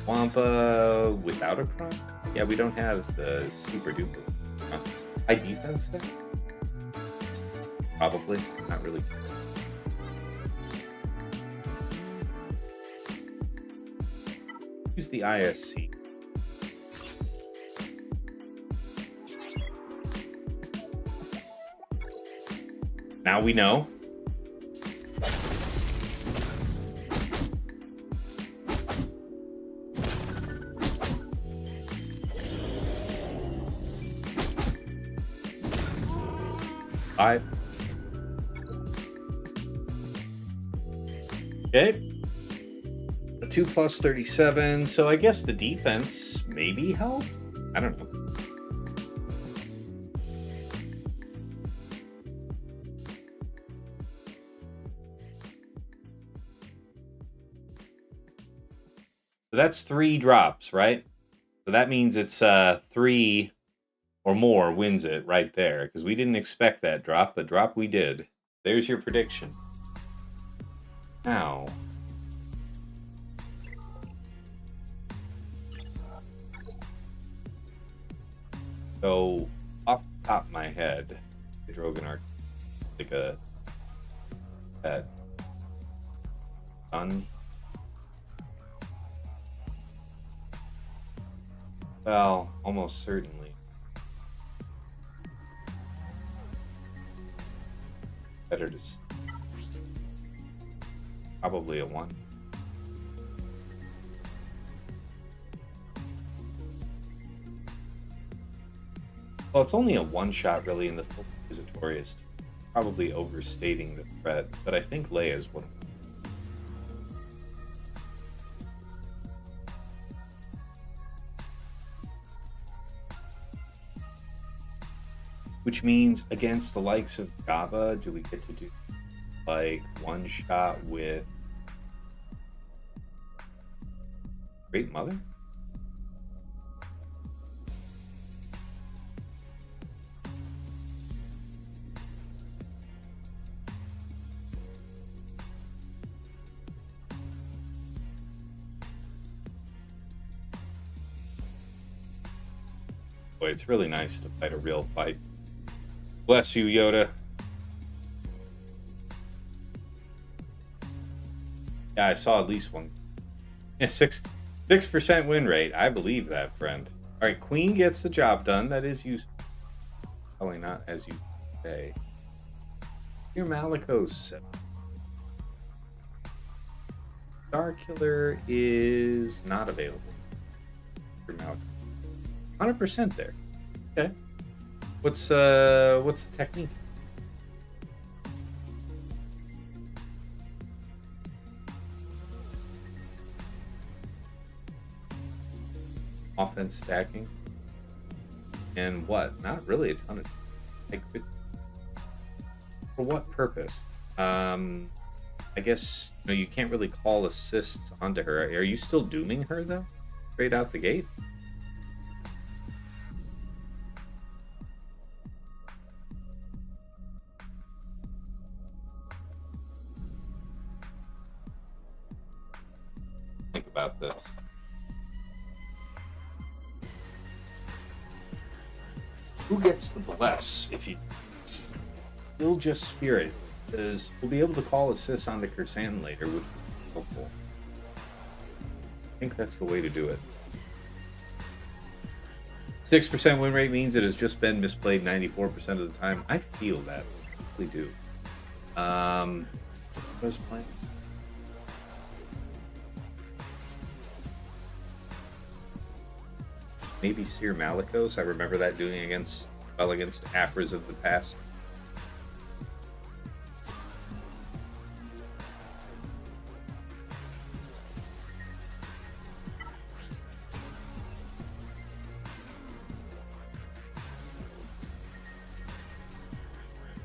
Wampa without a crown? Yeah, we don't have the super duper. High defense thing? Probably. Not really. Use the ISC. Now we know. Five. Okay. A 2 plus 37. So I guess the defense maybe help? I don't know. So that's 3 drops, right? So that means it's 3 or more wins it right there, because we didn't expect that drop, but drop we did. There's your prediction. Now, so off the top of my head, the Drogonarch like a pet. Sun. Well, almost certainly. Better to probably a 1. Well, it's only a 1 shot really in the full Inquisitorius. probably overstating the threat, but I think Leia's one. Which means against the likes of Java, do we get to do like one shot with Great Mother? Boy, it's really nice to fight a real fight. Bless you, Yoda. Yeah, I saw at least one. Yeah, 6% win rate. I believe that, friend. All right, Queen gets the job done. That is useful. Probably not as you say. Your Malicos. Star Killer is not available. Your Malicos. 100% there. Okay. What's the technique? Offense stacking. And what? Not really a ton of. I could. For what purpose? I guess you can't really call assists onto her. Are you still dooming her though? Straight out the gate? Think about this. Who gets the bless if you still just spirit? Because we'll be able to call assists onto Kersan later, which is helpful. I think that's the way to do it. 6% win rate means it has just been misplayed 94% of the time. I feel that. I really do. What was playing? Maybe Cere Malicos. I remember that doing against Afras of the past.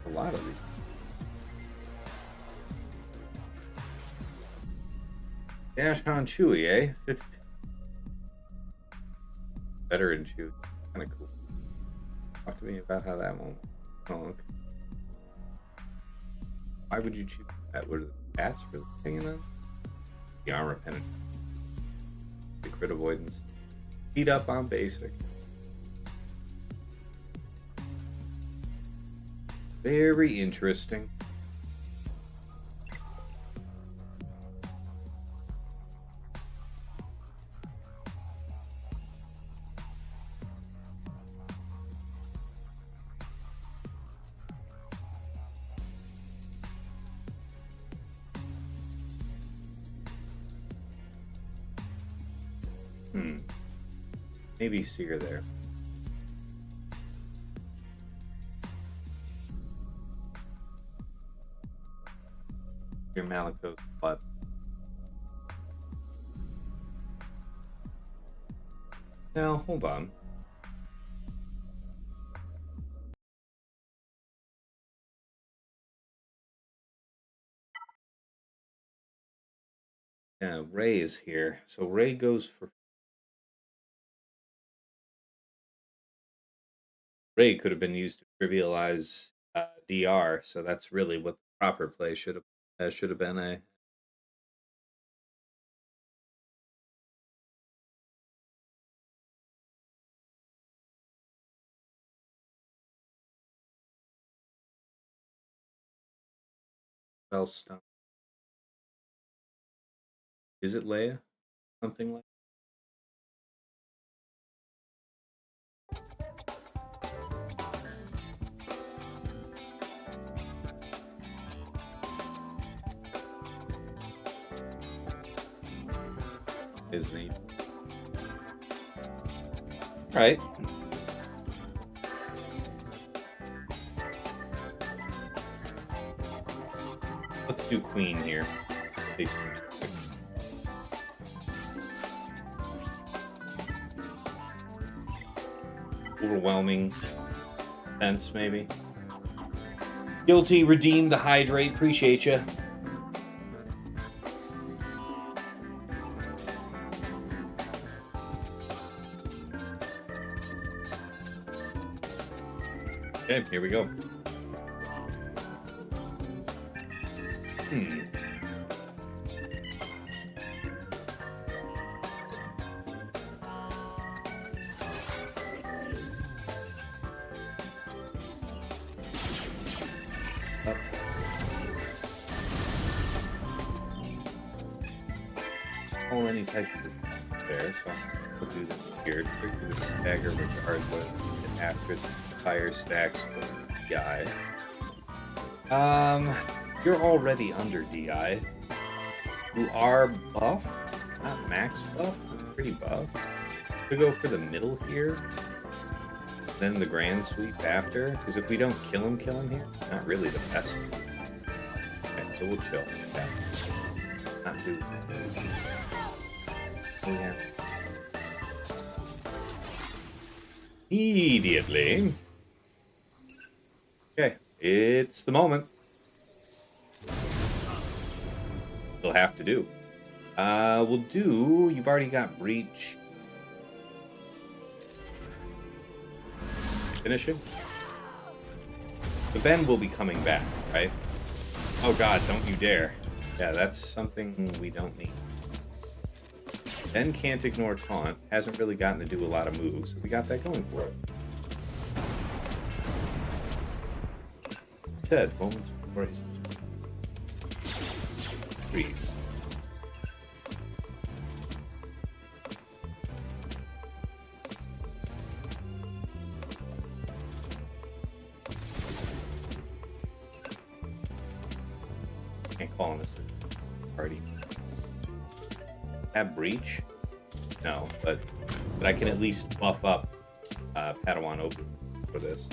A lot of these. Dash on Chewy, eh? Better in Chewy. Kind of cool. Talk to me about how that one. Oh, okay. Why would you choose that? What are the cats really hanging on? The armor penetration. The crit avoidance. Beat up on basic. Very interesting. Maybe Cere there. Your Malicos, but now hold on. Yeah, Ray is here. So Ray goes for. Ray could have been used to trivialize DR, so that's really what the proper play should have been. A spell stop. Is it Leia? Something like. His name. Right. Let's do queen here. Overwhelming sense, maybe. Guilty, redeem the hydrate. Appreciate you. Okay, here we go. All any type of this there, so I'll do this here. Trigger the stagger regardless. And after the fire stacks for DI. You're already under DI. You are buff, not max buff, but pretty buff. We go for the middle here, then the grand sweep after. Because if we don't kill him here, not really the best. Okay, so we'll chill. Okay. Not do. Oh, yeah. Immediately. Okay, it's the moment. We'll have to do. We'll do. You've already got breach. Finish it. The Bane will be coming back, right? Oh god, don't you dare. Yeah, that's something we don't need. Ben can't ignore taunt. Hasn't really gotten to do a lot of moves. So we got that going for it. Said moments before his freeze. Can't call this a party. Have breach? No, but I can at least buff up Padawan open for this.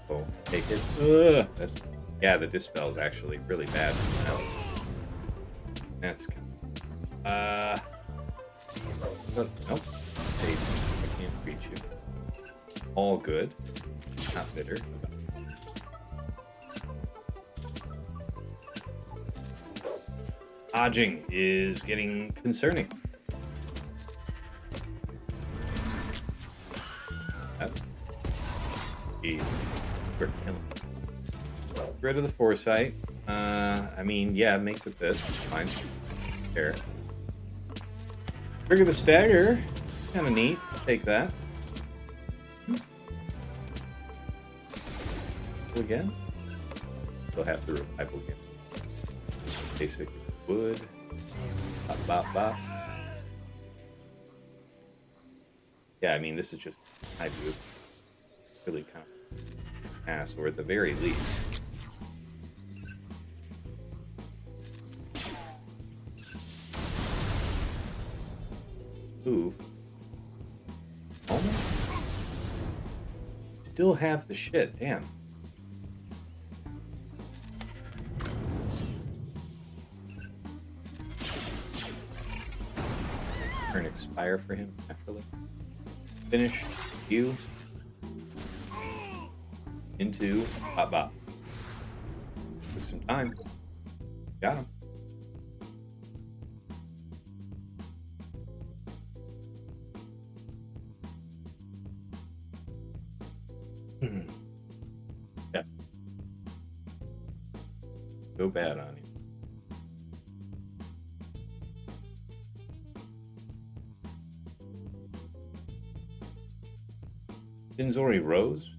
Oh, take it. Ugh, that's yeah. The dispel is actually really bad now. That's nope. Save. I can't reach you. All good. Not bitter. Dodging is getting concerning. We're killing. Get rid of the foresight. I mean, yeah, make with this. Fine. There. Trigger the stagger. Kind of neat. I'll take that. Again. We'll have to revive again. Basic wood. Bop, bop, bop. Yeah, I mean, this is just I do really kind of pass, or at the very least. Ooh. Almost. Still have the shit, damn. Turn expire for him, actually. Finish you. Into bop bop. Took some time. Got him. Yeah. Go bad on you. Shinzori Rose.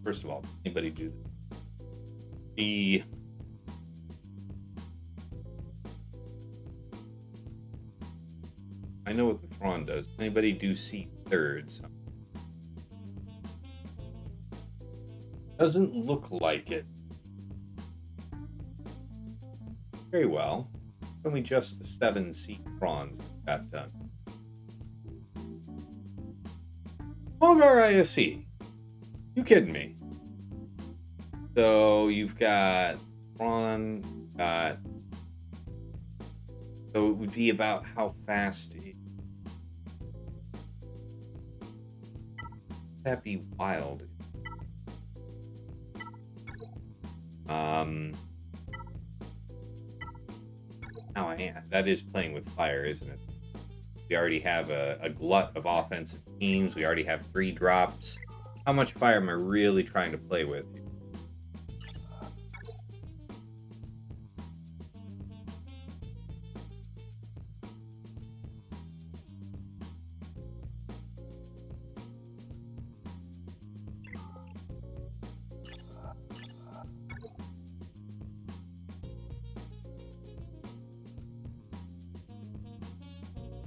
First of all, anybody do the I know what the Thrawn does. Anybody do see thirds? Doesn't look like it. Very well. Only just the 7 seat prawns got done. Mulgar ISC. You kidding me? So you've got Ron, got. So it would be about how fast. That be wild. Now I am. That is playing with fire, isn't it? We already have a glut of offensive teams. We already have 3 drops. How much fire am I really trying to play with?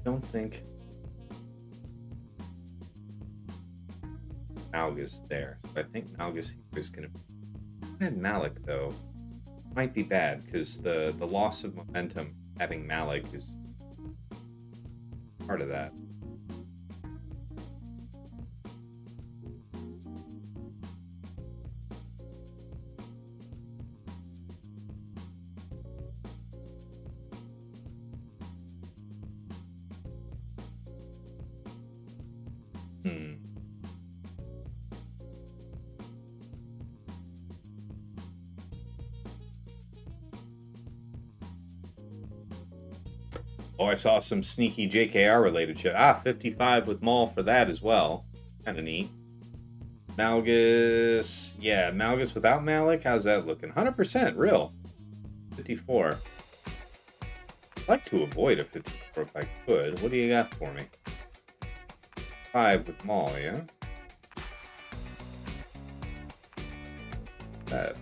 Don't think Malgus there. So I think Malgus is going to. And Malak though might be bad because the loss of momentum having Malak is part of that. Oh, I saw some sneaky JKR related shit. 55 with Maul for that as well. Kind of neat. Malgus. Yeah, Malgus without Malak. How's that looking? 100% real. 54. I'd like to avoid a 54 if I could. What do you got for me? 5 with Maul, yeah? That.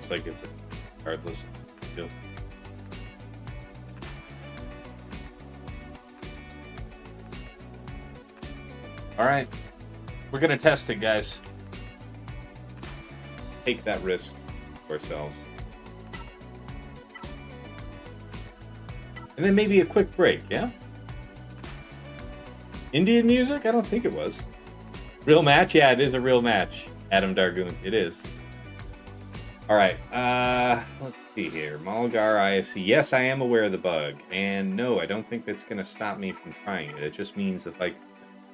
Like it's a regardless deal. All right, we're gonna test it, guys. Take that risk for ourselves, and then maybe a quick break. Yeah. Indian music? I don't think it was. Real match? Yeah, it is a real match. Adam Dargoon, it is. All right, let's see here. Mulgar ISC. Yes, I am aware of the bug. And no, I don't think that's going to stop me from trying it. It just means that, like,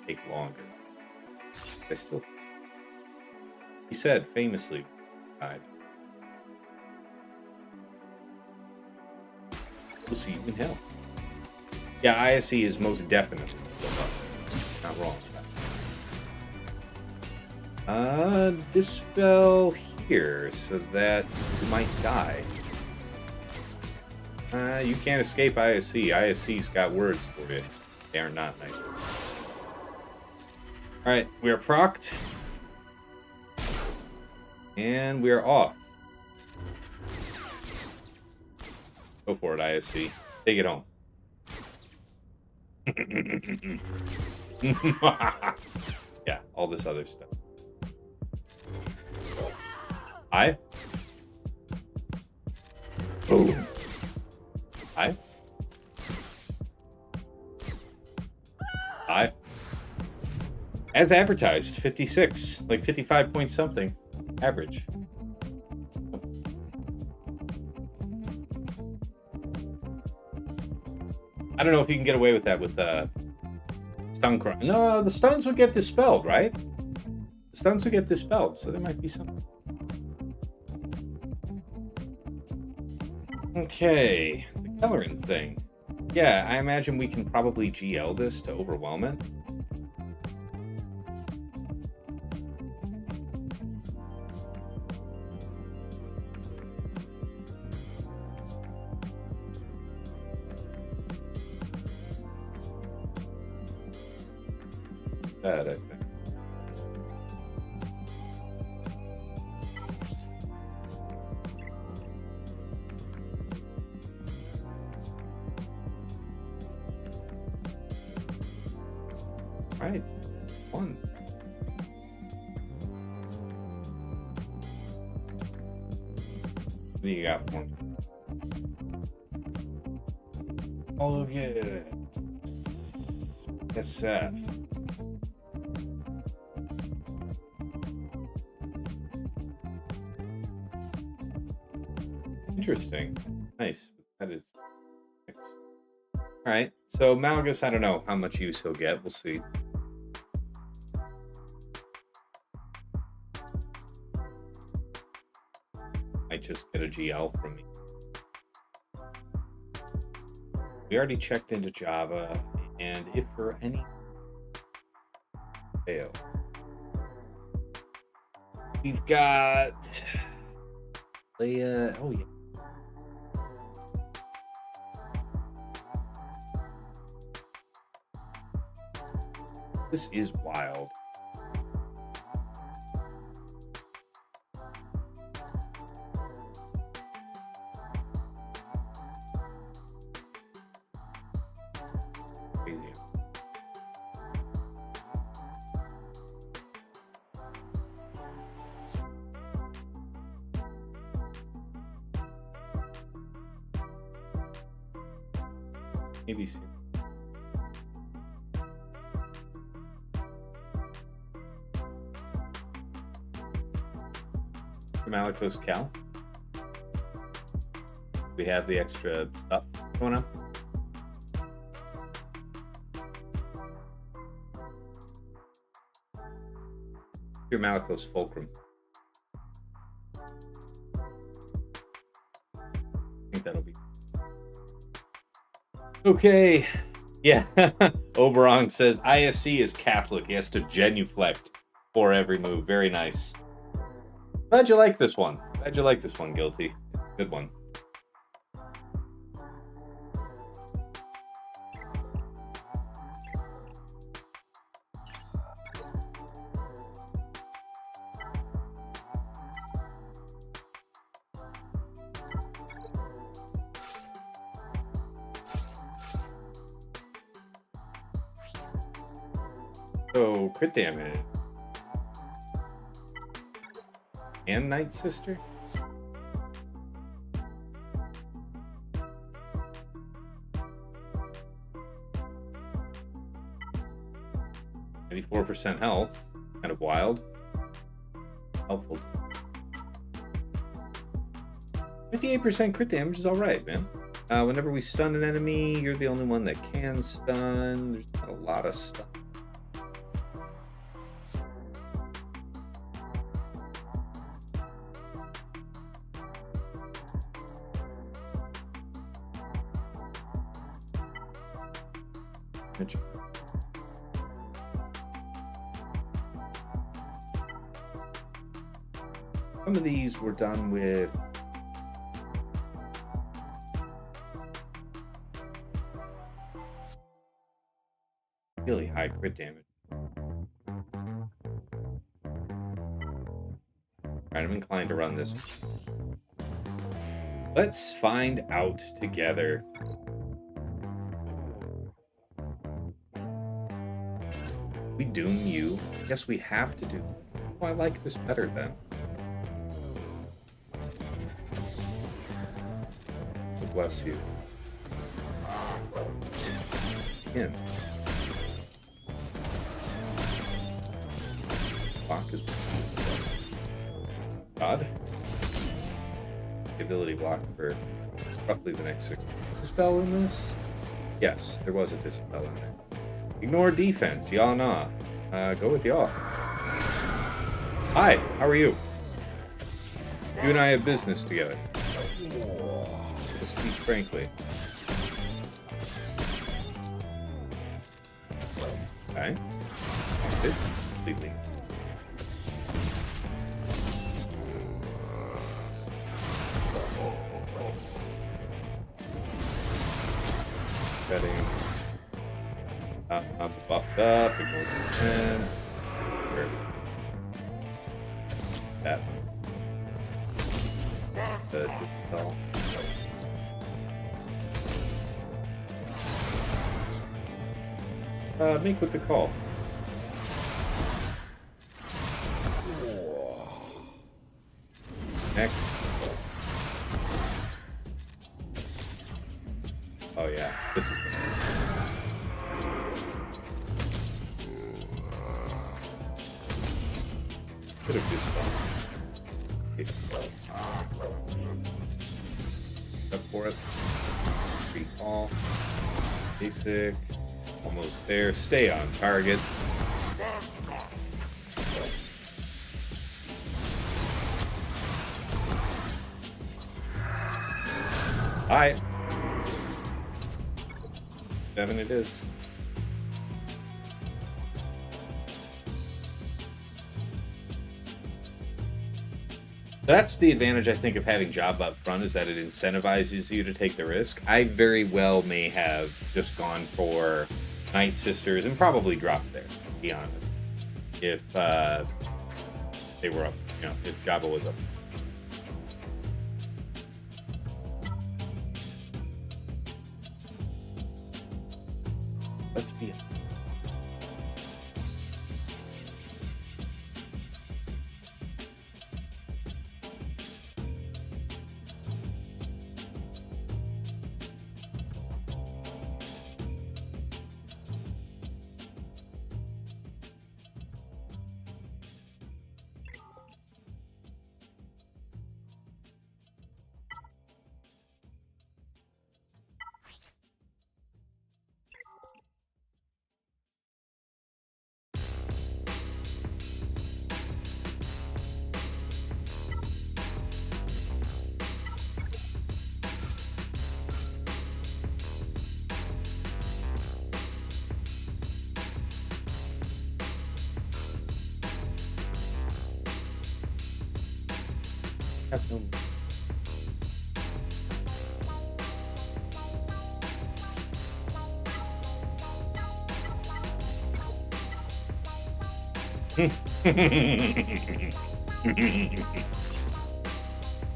take longer. I still... He said, famously, died. We'll see you in hell. Yeah, ISC is most definitely the bug. Not wrong. Dispel here so that you might die. You can't escape ISC. ISC's got words for you. They are not nice. Alright, we are procced. And we are off. Go for it, ISC. Take it home. Yeah, all this other stuff. Hi. Boom. Hi. Hi. As advertised, 56. Like 55 point something. Average. I don't know if you can get away with that with stun crime. No, the stuns would get dispelled, right? The stuns would get dispelled, so there might be something. Okay, the Kelleran thing. Yeah, I imagine we can probably GL this to overwhelm it. That, I think. Alright. 1. What do you got for me? Oh, yeah. SF. Interesting. Nice. That is nice. Alright, so Malicos, I don't know how much use he'll get. We'll see. Might just get a GL from me. We already checked into Java, and if for any fail, we've got Leia. Oh yeah. This is wild. Crazy. Maybe soon. Malicos Cal. We have the extra stuff going on. Your Malicos Fulcrum. I think that'll be okay. Yeah. Oberon says ISC is Catholic. He has to genuflect for every move. Very nice. Glad you like this one. Glad you like this one, Guilty. Good one. So, crit damage. And Night Sister? %, health. Kind of wild. Helpful. 58% crit damage is alright, man. Whenever we stun an enemy, you're the only one that can stun. There's not a lot of stuff. Some of these were done with really high crit damage. Alright, I'm inclined to run this one. Let's find out together. We doom you. Yes, we have to do. Oh, I like this better then. Bless you. Again. Block is God. The ability block for roughly the next 6 months. Dispel in this? Yes, there was a dispel in there. Ignore defense, y'all nah. Go with y'all. Hi, how are you? You and I have business together. To speak frankly. Okay. Good. Completely. Getting buffed up, ignore defense. That one. Dispel. Make with the call. Next. Oh yeah, this is good. Could have dispelled. Up for it. Recall. Basic. Almost there. Stay on target. Alright. 7 it is. That's the advantage, I think, of having Job up front, is that it incentivizes you to take the risk. I very well may have just gone for Night Sisters and probably dropped there, to be honest. If they were up, you know, if Jabba was up. Let's be honest.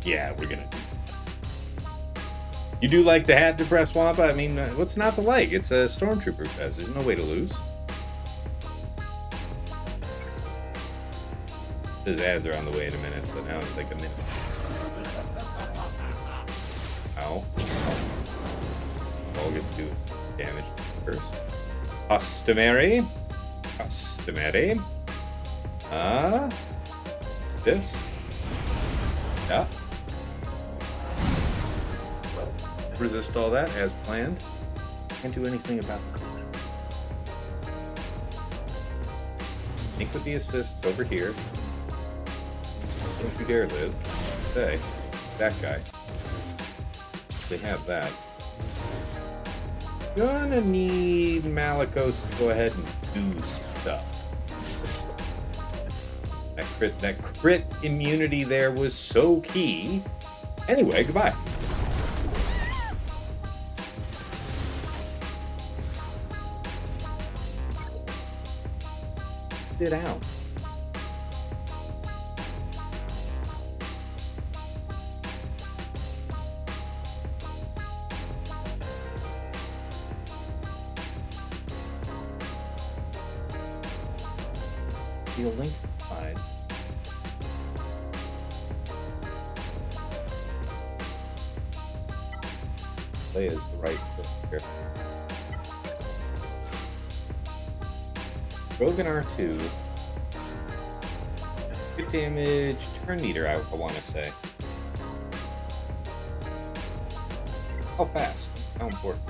Yeah, we're gonna do that. You do like the hat to press Wampa? I mean, what's not to like? It's a Stormtrooper fest. There's no way to lose. His ads are on the way in a minute, so now it's like a minute. Ow. I'll get to do damage first. Customary. Customary. This. Yeah. Resist all that as planned. Can't do anything about it. Think with the assists over here. Don't you dare live. Say. That guy. They have that. Gonna need Malicos to go ahead and do stuff. That crit immunity there was so key. Anyway, goodbye. Get out. The link side. Play is the right fit here. Rogan R2. Good damage. Turn meter out, I want to say. How fast? How important?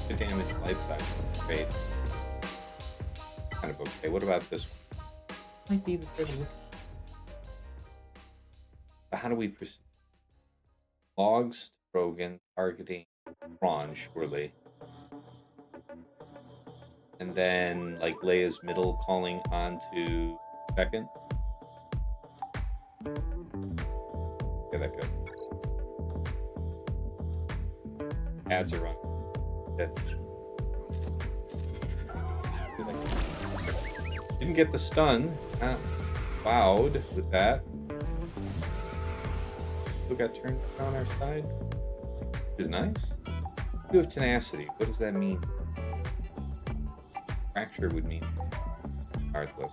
Good damage, light side. Great. Kind of okay. What about this one? Might be the third one. But how do we proceed? Logs, Rogan, targeting, Ron, surely. And then, like, Leia's middle calling on to second. Okay, that good. Ads are run. Good. Didn't get the stun. Wowed with that. Still got turned on our side. Which is nice. You have tenacity. What does that mean? Fracture would mean heartless.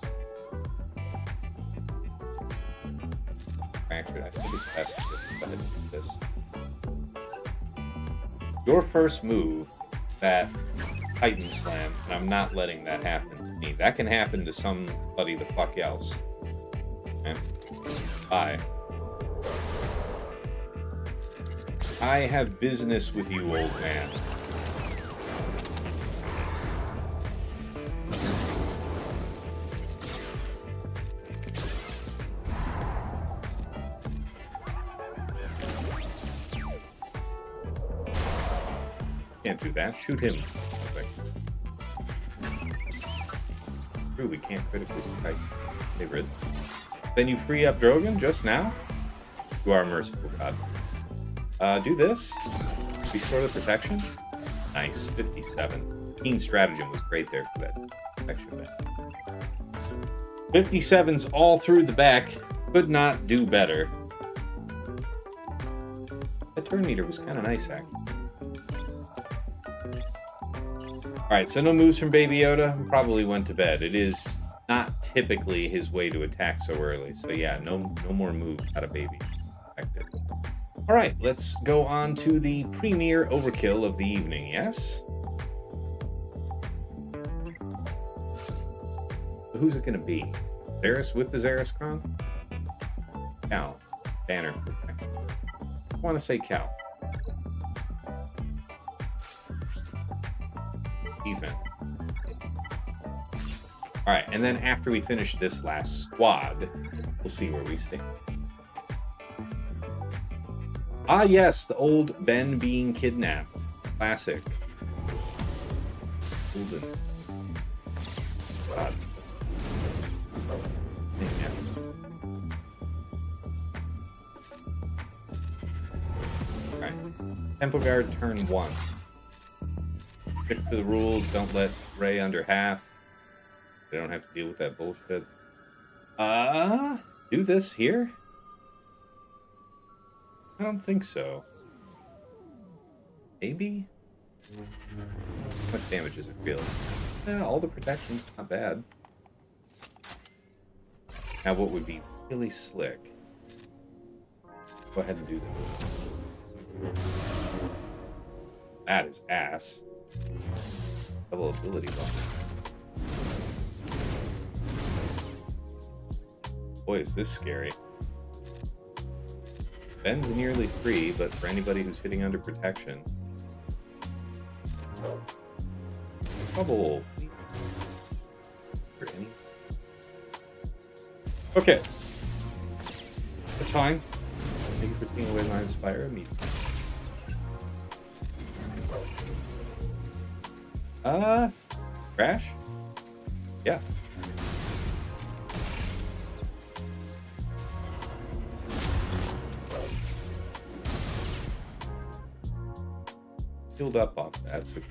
Actually, I think it's best to go ahead and do this. Your first move, that Titan Slam, and I'm not letting that happen to me. That can happen to somebody the fuck else. Okay. Bye. I have business with you, old man. Can't do that. Shoot him. True, we can't critically strike. Hey, Rid. Then you free up Drogon just now? You are a merciful god. Do this. Restore the protection. Nice. 57. Keen stratagem was great there for that protection back. 57's all through the back. Could not do better. That turn meter was kind of nice, actually. Alright, so no moves from BabyYoda. Probably went to bed. It is not typically his way to attack so early. So yeah, no more moves out of Baby. Alright, let's go on to the premier overkill of the evening, yes? So who's it going to be? Varys with the Varys Crown? Cal. Banner. I want to say Cal. Even. Alright, and then after we finish this last squad, we'll see where we stay. Ah, yes, the old Ben being kidnapped. Classic. Golden. God. Alright. Tempo Guard turn 1. Stick to the rules, don't let Ray under half. They don't have to deal with that bullshit. Do this here? I don't think so. Maybe? How much damage is it really? Yeah, all the protection's not bad. Now what would be really slick? Go ahead and do that. That is ass. Double ability buff. Boy, is this scary. Ben's nearly free, but for anybody who's hitting under protection. Trouble. For any. Okay. That's fine. Thank you for taking away my Inspire immediately. Crash? Yeah. Healed up off that, so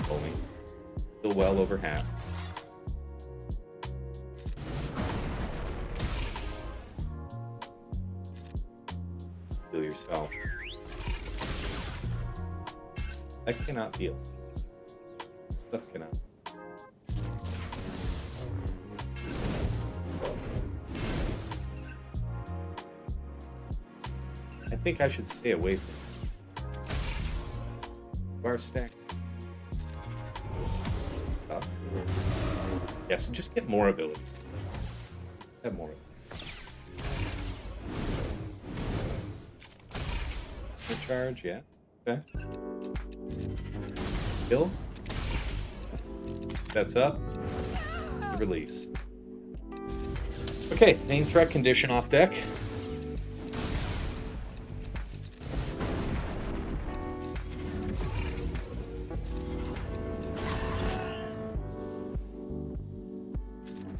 only still well over half. Heal yourself. That cannot heal. Stuff cannot. I think I should stay away from bar stack. Yes, just get more ability. Have more. Charge, yeah. Okay. Kill. That's up. Release. Okay, main threat condition off deck.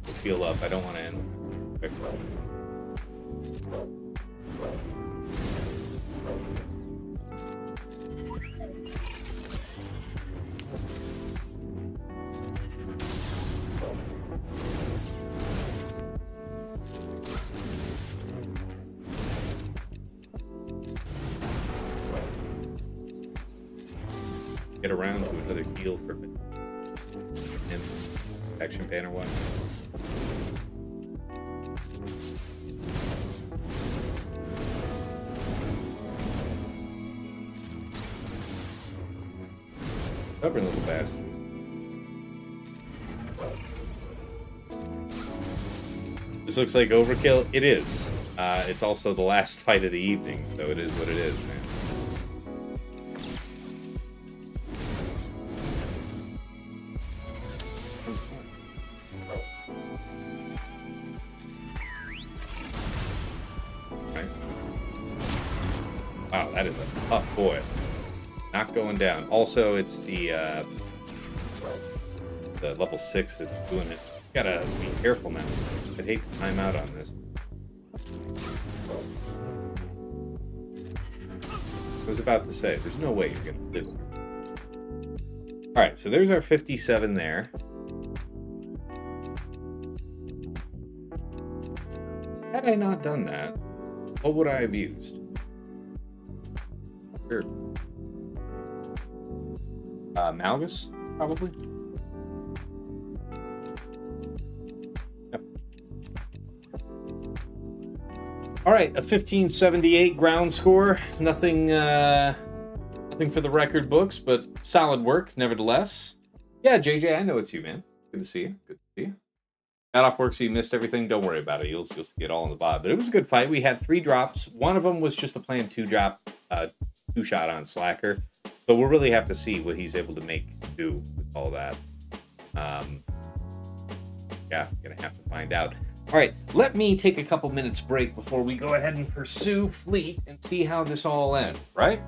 Let's heal up. I don't want to end quick. Get around to another heal for him. Action banner one. Stubborn little bastard. This looks like overkill. It is. It's also the last fight of the evening, so it is what it is, man. Okay. Wow, that is a tough boy. Not going down. Also, it's the level 6 that's doing it. Gotta be careful now. I'd hate to time out on this. I was about to say, there's no way you're gonna live. Alright, so there's our 57 there. Had I not done that, what would I have used? Sure. Malgus, probably? All right, a 1578 ground score. Nothing for the record books, but solid work nevertheless. Yeah, JJ, I know it's you, man. Good to see you. Good to see you. Got off work, so you missed everything. Don't worry about it. You'll see it all in the bot. But it was a good fight. We had 3 drops. One of them was just a planned 2-drop, 2-shot on Slacker. But we'll really have to see what he's able to make do with all that. Yeah, gonna have to find out. All right, let me take a couple minutes break before we go ahead and pursue Fleet and see how this all ends, right?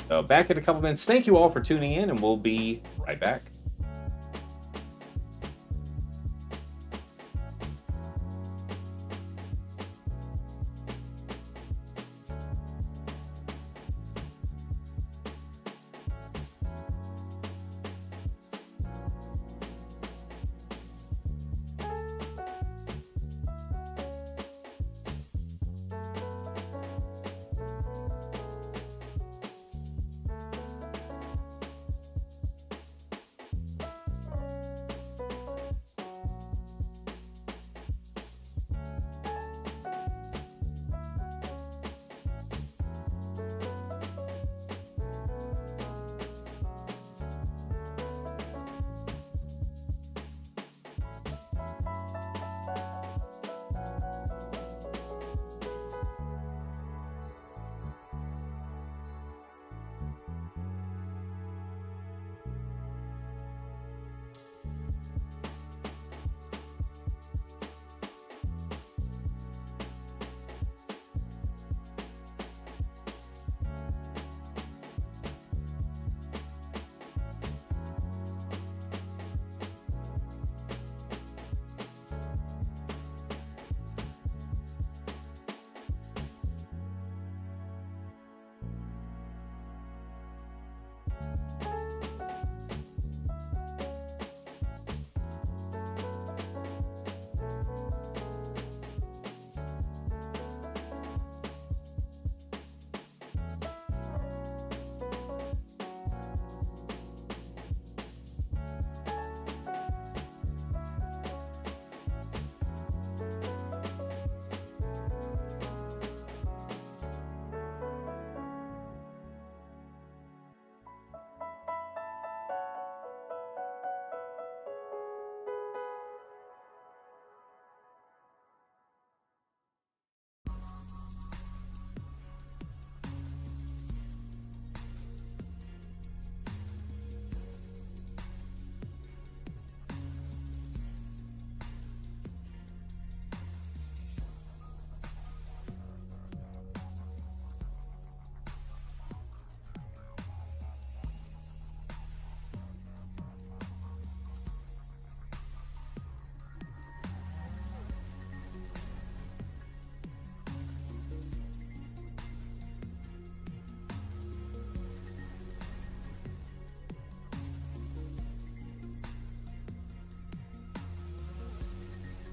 So back in a couple minutes. Thank you all for tuning in, and we'll be right back.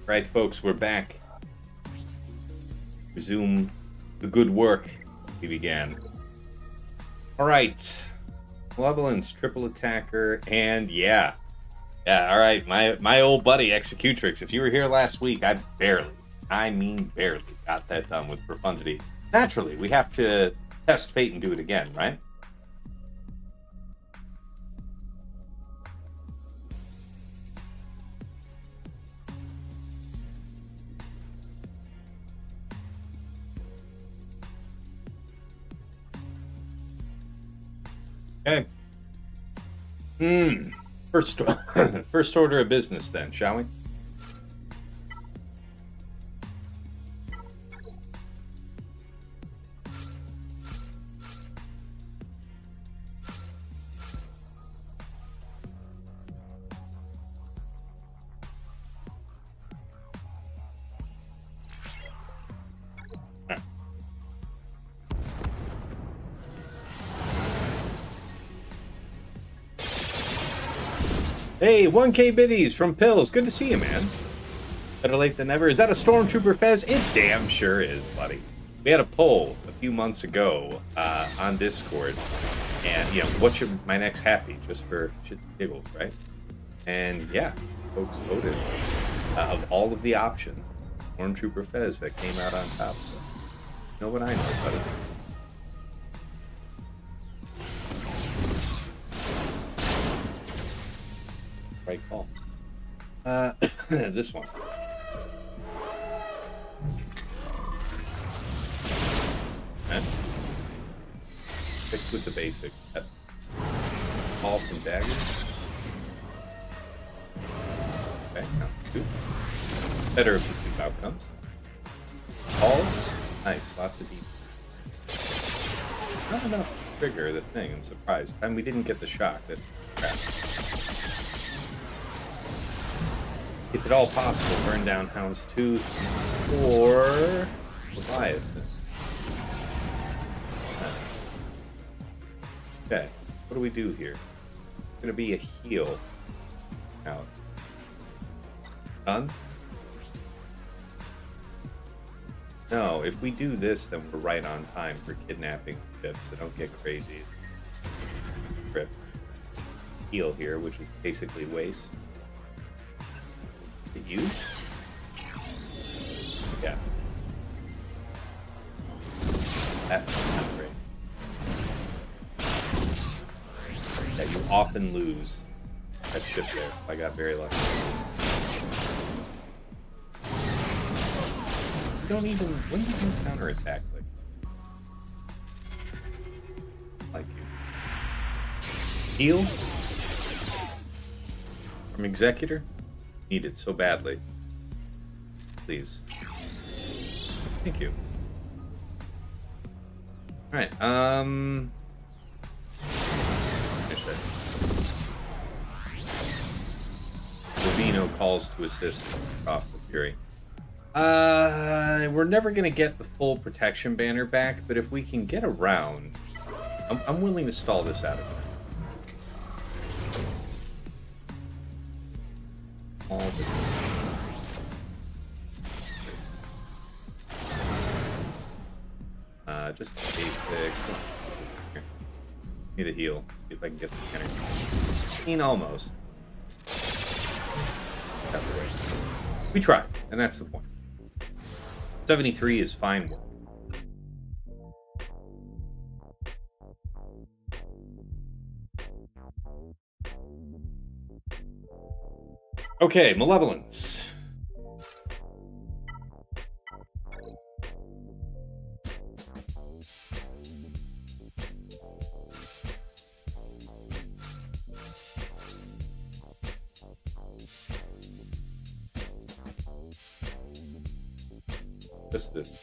Right, folks, we're back. Resume the good work we began. All right. Malevolence, triple attacker, and yeah, all right, my old buddy Executrix. If you were here last week, I barely got that done with profundity. Naturally, we have to test fate and do it again, right? Okay. First, first order of business then, shall we? Hey, 1K biddies from Pills. Good to see you, man. Better late than never. Is that a Stormtrooper Fez? It damn sure is, buddy. We had a poll a few months ago on Discord. And, you know, what should my next hat be? Just for shits and giggles, right? And, yeah, folks voted. Of all of the options, Stormtrooper Fez that came out on top. So, you know what I know, buddy. Right call. This one. Okay. Stick with the basic. Call from daggers. Okay, now two. Better of the two outcomes. Calls. Nice, lots of deep. Not enough to trigger the thing, I'm surprised. And we didn't get the shock. That's crap. If at all possible, burn down Houndstooth or Leviathan. Okay, what do we do here? It's going to be a heal. Out. Done? No, if we do this, then we're right on time for kidnapping the ship, so don't get crazy. Trip. Heal here, which is basically waste. You? Yeah. That's not great. Yeah, you often lose that ship there. I got very lucky. You don't even... When do you counterattack like you? Heal? From Executor? Need it so badly. Please. Thank you. Alright, finish that. Bovino calls to assist off the Fury. We're never gonna get the full protection banner back, but if we can get around, I'm willing to stall this out of it. All the just basic. Here. Need a heal. See if I can get the center. 15 almost. We tried, and that's the point. 73 is fine work. Okay, Malevolence. Just this.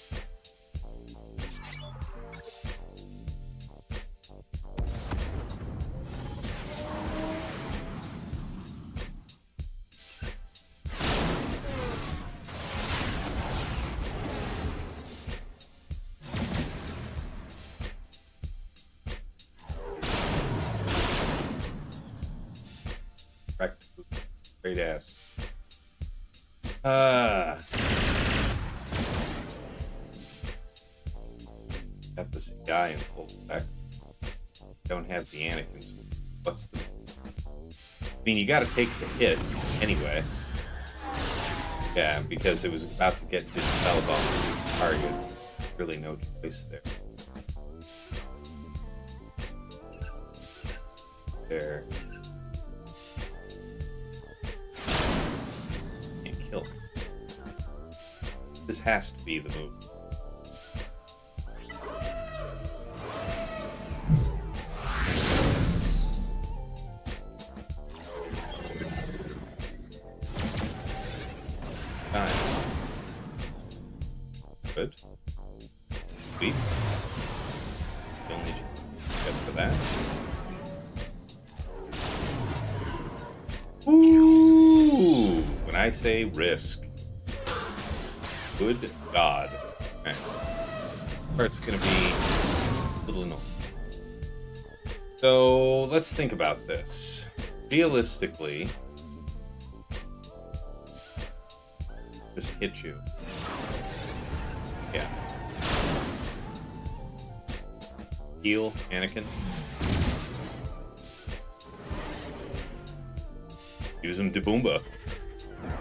Great ass. Got the CI in full effect. Don't have the Anakin's. What's the... I mean, you gotta take the hit anyway. Yeah, because it was about to get dispelled on the targets. Really no choice there. There. Can't kill. This has to be the move. time. Good. Sweet. Still need you good for that. Ooh! When I say risk. Good God. Okay. Part's gonna be a little annoying. So let's think about this. Realistically, just hit you. Yeah. Heal, Anakin. Use him to Boomba.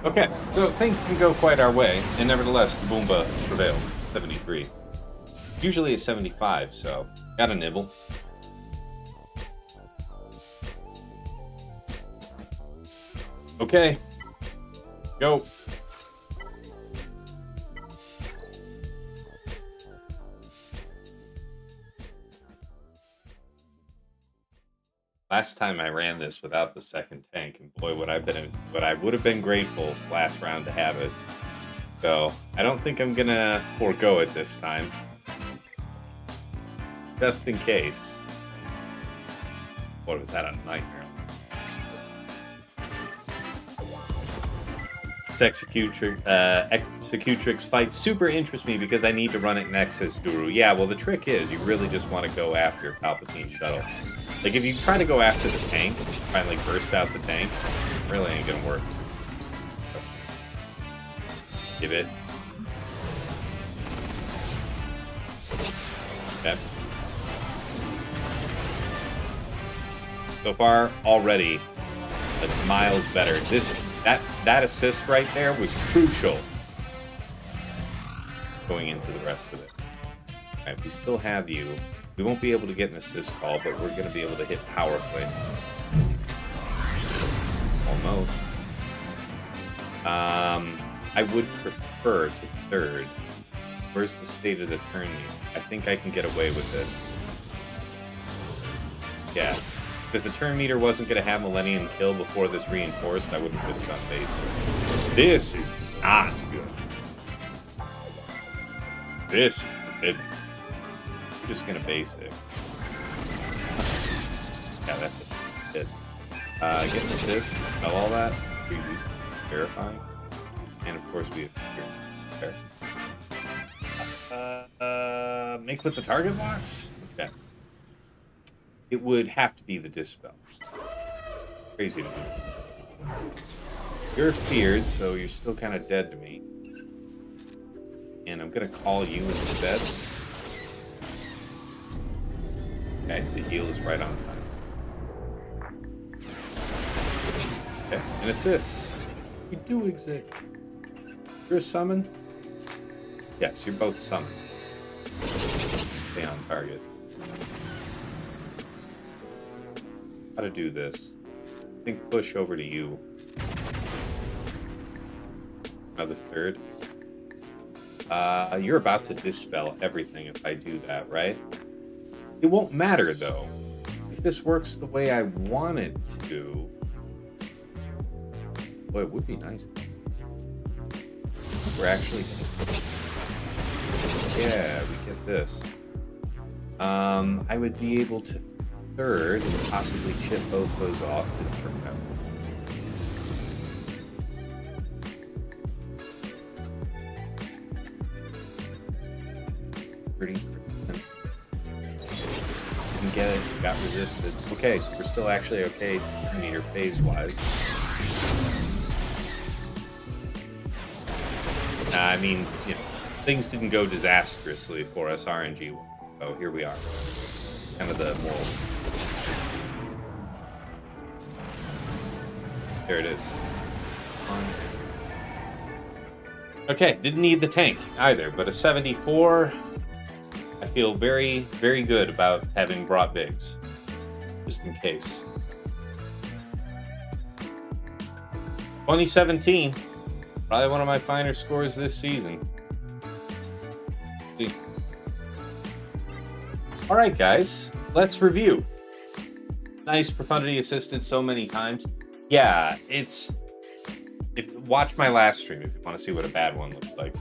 Okay, so things didn't go quite our way, and nevertheless, the Boomba prevailed. 73. Usually it's 75, so got a nibble. Okay, go. Last time I ran this without the second tank, and boy, would I would have been grateful last round to have it. So I don't think I'm gonna forego it this time, just in case. What was that, a nightmare? Executrix fight super interests me because I need to run it next as Duru. Yeah, well the trick is you really just want to go after Palpatine shuttle. Like if you try to go after the tank, try and like burst out the tank, it really ain't gonna work. Give it. Okay. So far, already, like miles better. That assist right there was crucial going into the rest of it. Alright, we still have you. We won't be able to get an assist call, but we're going to be able to hit power play. Almost. I would prefer to third. Where's the state of the turn meter? I think I can get away with it. Yeah. If the turn meter wasn't going to have Millennium kill before this reinforced, I would have just done basic. This is not good. This is I'm just going to basic. Yeah, that's it. Hit. Get an assist, spell all that. Verifying. And of course we have here. Make with the target box? Okay. It would have to be the dispel. Crazy to do. You're feared, so you're still kind of dead to me. And I'm gonna call you instead. Okay, the heal is right on time. Okay, an assist. You do exist. You're a summon? Yes, you're both summoned. Stay on target. How to do this? I think push over to you. Another third. You're about to dispel everything if I do that, right? It won't matter though. If this works the way I want it to. Boy, it would be nice. We're actually gonna... Yeah, we get this. I would be able to third and possibly chip both those off to the turn out. Pretty. Didn't get it, got resisted. Okay, so we're still actually okay meter phase-wise. I mean, you know, things didn't go disastrously for us RNG. So here we are. Kind of the moral. There it is. Okay, didn't need the tank either, but a 74. I feel very, very good about having brought bigs. Just in case. 2017. Probably one of my finer scores this season. See. All right, guys, let's review. Nice profundity assisted so many times. Yeah, it's Watch my last stream if you want to see what a bad one looks like.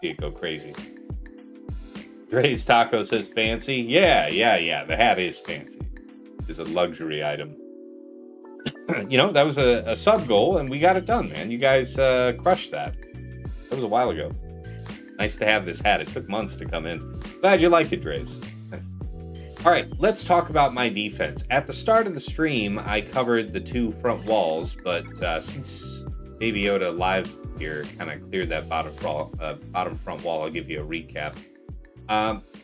See it go crazy. Dre's Taco says fancy. Yeah. The hat is fancy. It's a luxury item. You know, that was a sub goal, and we got it done, man. You guys crushed that. That was a while ago. Nice to have this hat. It took months to come in. Glad you like it, Dre's. Nice. All right, let's talk about my defense. At the start of the stream, I covered the 2 front walls, but since BabyYoda live here kind of cleared that bottom front wall, I'll give you a recap.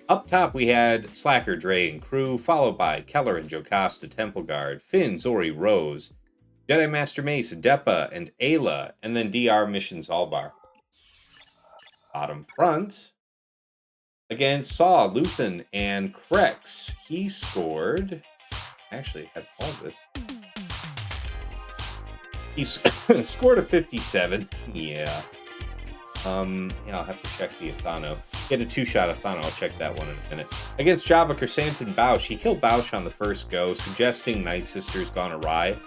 Up top, we had Slacker, Dre, and crew, followed by Keller and Jocasta, Temple Guard, Finn, Zori, Rose, Jedi Master Mace, Depa, and Aayla, and then DR Mission Zaalbar. Bottom front, against Zaal, Luth, and CRex. He scored... Actually, I have all of this. He scored a 57. Yeah. I'll have to check the Ithano. He had a 2-shot Ithano. I'll check that one in a minute. Against Jabba, Kersantin, Bausch. He killed Bausch on the first go, suggesting Night Sister's gone awry,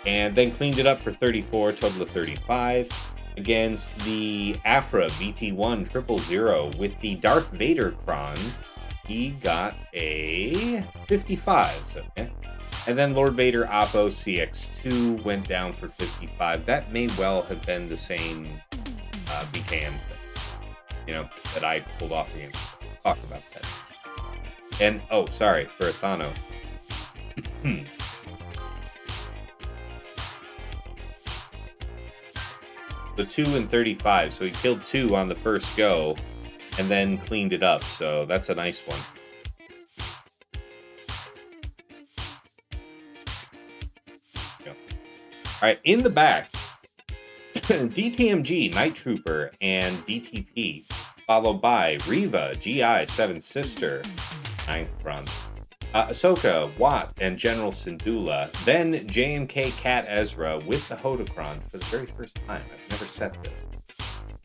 and then cleaned it up for 34, total of 35. Against the Afra BT1 000 with the Darth Vader Kron, he got a 55. So, yeah. And then Lord Vader Appo CX2 went down for 55. That may well have been the same BKM thing, you know, that I pulled off again. Talk about that. And, oh, sorry, for Ithano. The 2 and 35, so he killed 2 on the first go, and then cleaned it up, so that's a nice one. All right, in the back, DTMG, Night Trooper, and DTP, followed by Reva, GI, 7th Sister, 9th Front, Ahsoka, Watt, and General Syndulla, then JMK Cat Ezra with the Hodocron for the very first time. I've never set this,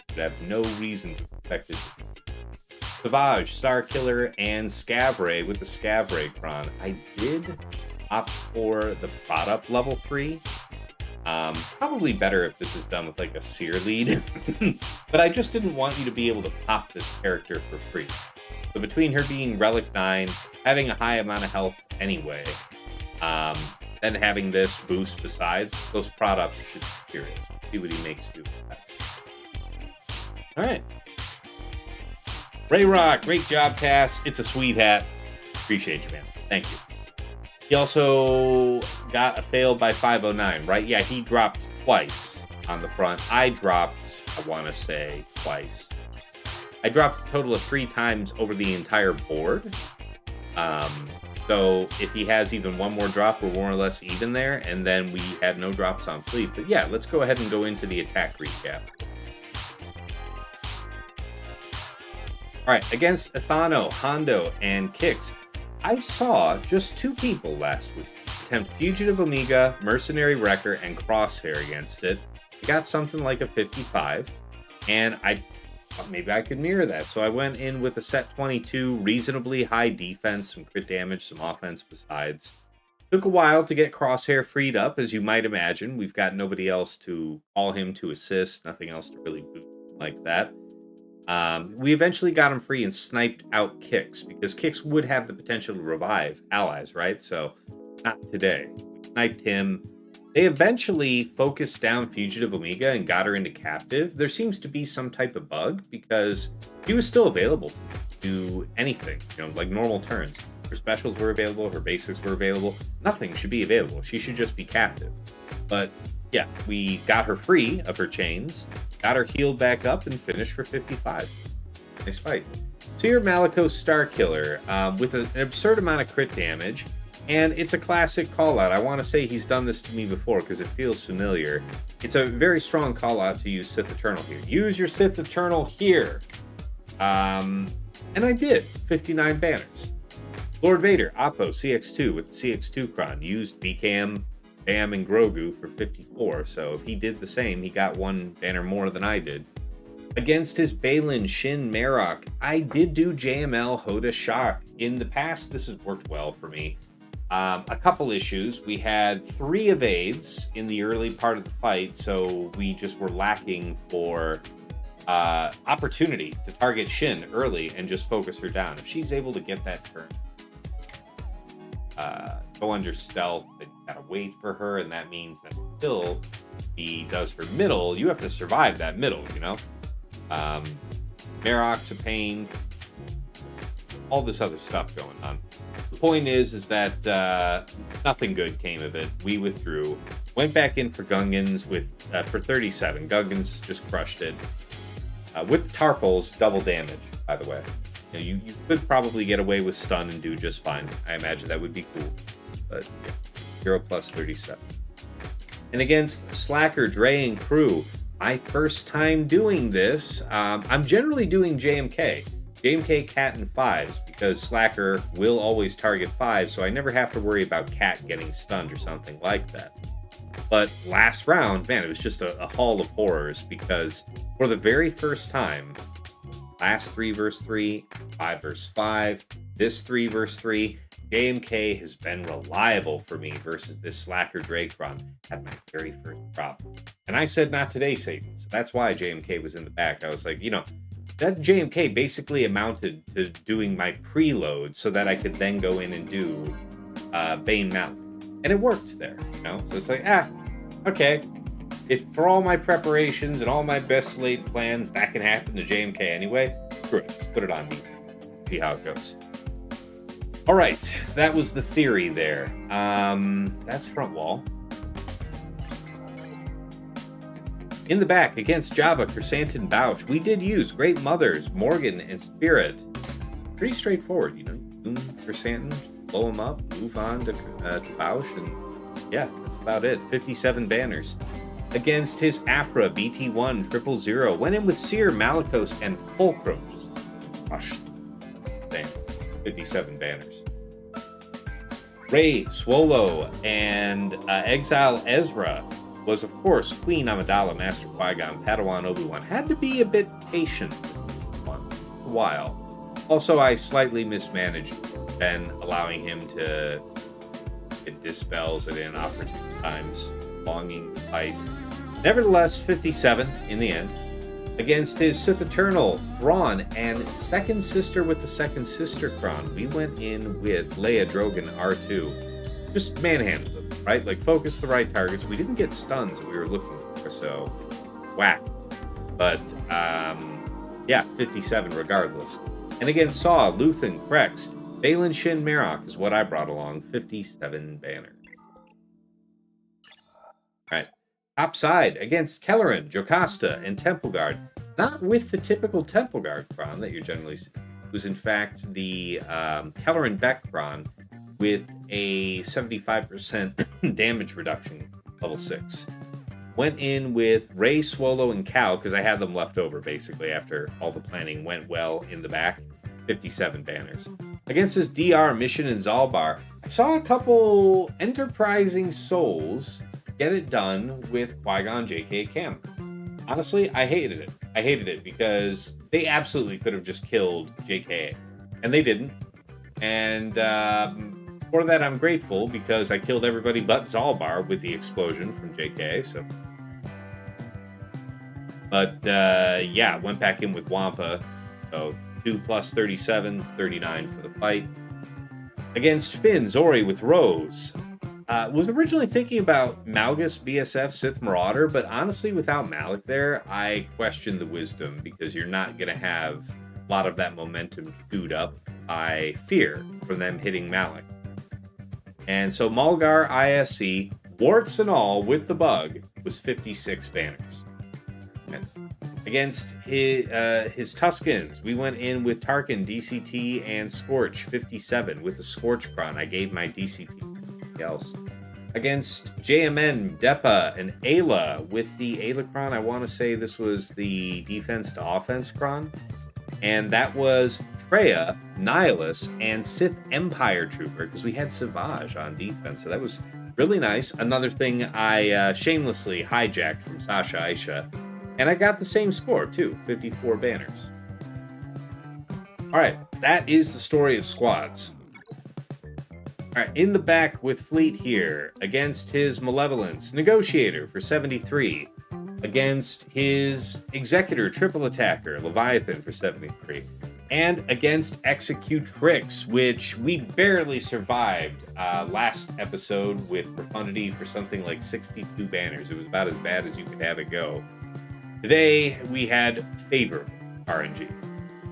but I have no reason to expect it. Savage, Starkiller, and Scavray with the Scavray Cron. I did opt for the product level 3. Probably better if this is done with like a Cere lead, but I just didn't want you to be able to pop this character for free. So between her being Relic 9, having a high amount of health anyway, then having this boost besides, those products should be curious. See what he makes do with that. All right. Ray Rock, great job, Cass. It's a sweet hat. Appreciate you, man. Thank you. He also got a fail by 509, right? Yeah, he dropped twice on the front. I dropped, I want to say, twice. I dropped a total of 3 times over the entire board. So if he has even one more drop, we're more or less even there. And then we had no drops on fleet. But yeah, let's go ahead and go into the attack recap. All right, against Ithano, Hondo, and Kix. I saw just 2 people last week attempt Fugitive Omega, Mercenary Wrecker, and Crosshair against it. I got something like a 55, and I thought maybe I could mirror that. So I went in with a set 22, reasonably high defense, some crit damage, some offense besides. Took a while to get Crosshair freed up, as you might imagine. We've got nobody else to call him to assist, nothing else to really boost like that. We eventually got him free and sniped out Kix, because Kix would have the potential to revive allies, right? So, not today. We sniped him. They eventually focused down Fugitive Omega and got her into captive. There seems to be some type of bug, because she was still available to do anything, you know, like normal turns. Her specials were available, her basics were available. Nothing should be available. She should just be captive. But yeah, we got her free of her chains, got her healed back up, and finished for 55. Nice fight. Cere Malicos Starkiller with an absurd amount of crit damage, and it's a classic call out. I want to say he's done this to me before because it feels familiar. It's a very strong call out to use Sith Eternal here. Use your Sith Eternal here. And I did. 59 banners. Lord Vader, Appo, CX2 with the CX2 Cron. Used BKM, Bam, and Grogu for 54. So if he did the same, he got 1 banner more than I did. Against his Baylan, Shin, Marrok, I did do JML, Hoda, Shaak. In the past, this has worked well for me. A couple issues. We had 3 evades in the early part of the fight, so we just were lacking for opportunity to target Shin early and just focus her down. If she's able to get that turn, go under stealth, then you gotta wait for her, and that means that until he does her middle, you have to survive that middle, you know? Marrok's a pain, all this other stuff going on. The point is that nothing good came of it. We withdrew, went back in for Gungans with for 37. Gungans just crushed it. With Tarpals, double damage, by the way. You could probably get away with stun and do just fine. I imagine that would be cool. But yeah, 0 plus 37. And against Slacker, Dre, and crew, my first time doing this, I'm generally doing JMK. JMK, Cat, and 5s, because Slacker will always target 5, so I never have to worry about Cat getting stunned or something like that. But last round, man, it was just a haul of horrors, because for the very first time, last 3 versus 3, 5 versus 5, this 3 versus 3, JMK has been reliable for me versus this Slacker Dracron at my very first drop. And I said, not today, Satan. So that's why JMK was in the back. I was like, you know, that JMK basically amounted to doing my preload so that I could then go in and do Bane Malak. And it worked there, you know? So it's like, okay. If for all my preparations and all my best laid plans, that can happen to JMK anyway, screw it. Put it on me. See how it goes. All right, that was the theory there. That's front wall. In the back, against Java, Chrysanthemum, Bausch, we did use Great Mothers, Morgan, and Spirit. Pretty straightforward, you know. Boom, Chrysanthemum, blow them up, move on to Bausch, and yeah, that's about it. 57 banners. Against his Afra, BT1, 000, went in with Cere, Malicos, and Fulcrum. Just crushed. Damn. 57 banners. Rey, Swolo, and Exile Ezra was, of course, Queen Amidala, Master Qui-Gon, Padawan Obi-Wan. Had to be a bit patient for a while. Also, I slightly mismanaged Ben, allowing him to get dispels at inopportune times, longing to fight. Nevertheless, 57 in the end. Against his Sith Eternal, Thrawn, and second sister with the second sister Kron, we went in with Leia, Drogon, R2. Just manhandled them, right? Like, focus the right targets. We didn't get stuns that we were looking for, so whack. But, yeah, 57 regardless. And against Saw, Luth, and CRex, Baylan, Shin, Marrok is what I brought along. 57 banners. All right. Top side against Kelleran, Jocasta, and Temple Guard. Not with the typical Temple Guard Kron that you're generally seeing. It was, in fact, the Kelleran Beck Kron with a 75% damage reduction, level 6. Went in with Rey, Swolo, and Cal, because I had them left over, basically, after all the planning went well in the back. 57 banners. Against his DR, Mission, and Zaalbar, I saw a couple enterprising souls get it done with Qui-Gon, JK, Cam. Honestly, I hated it. I hated it because they absolutely could have just killed JK, and they didn't. And for that, I'm grateful because I killed everybody but Zaalbar with the explosion from JK. So, but yeah, went back in with Wampa. So 2 plus 37, 39 for the fight. Against Finn, Zori with Rose. Was originally thinking about Malgus, BSF, Sith Marauder, but honestly, without Malak there, I question the wisdom because you're not going to have a lot of that momentum chewed up by fear from them hitting Malak. And so Mulgar, ISC, warts and all with the bug, was 56 banners. And against his Tuskens, we went in with Tarkin, DCT, and Scorch, 57 with the Scorch Kron. I gave my DCT. Else. Against JMN, Depa, and Aayla with the Aayla Kron, I want to say this was the defense to offense Kron. And that was Traya, Nihilus, and Sith Empire Trooper, because we had Savage on defense. So that was really nice. Another thing I shamelessly hijacked from Sasha Aisha. And I got the same score, too. 54 banners. All right, that is the story of squads. All right, in the back with Fleet here, against his Malevolence, Negotiator for 73, against his Executor, Triple Attacker, Leviathan for 73, and against Executrix, which we barely survived last episode with Profundity for something like 62 banners. It was about as bad as you could have it go. Today, we had favorable RNG,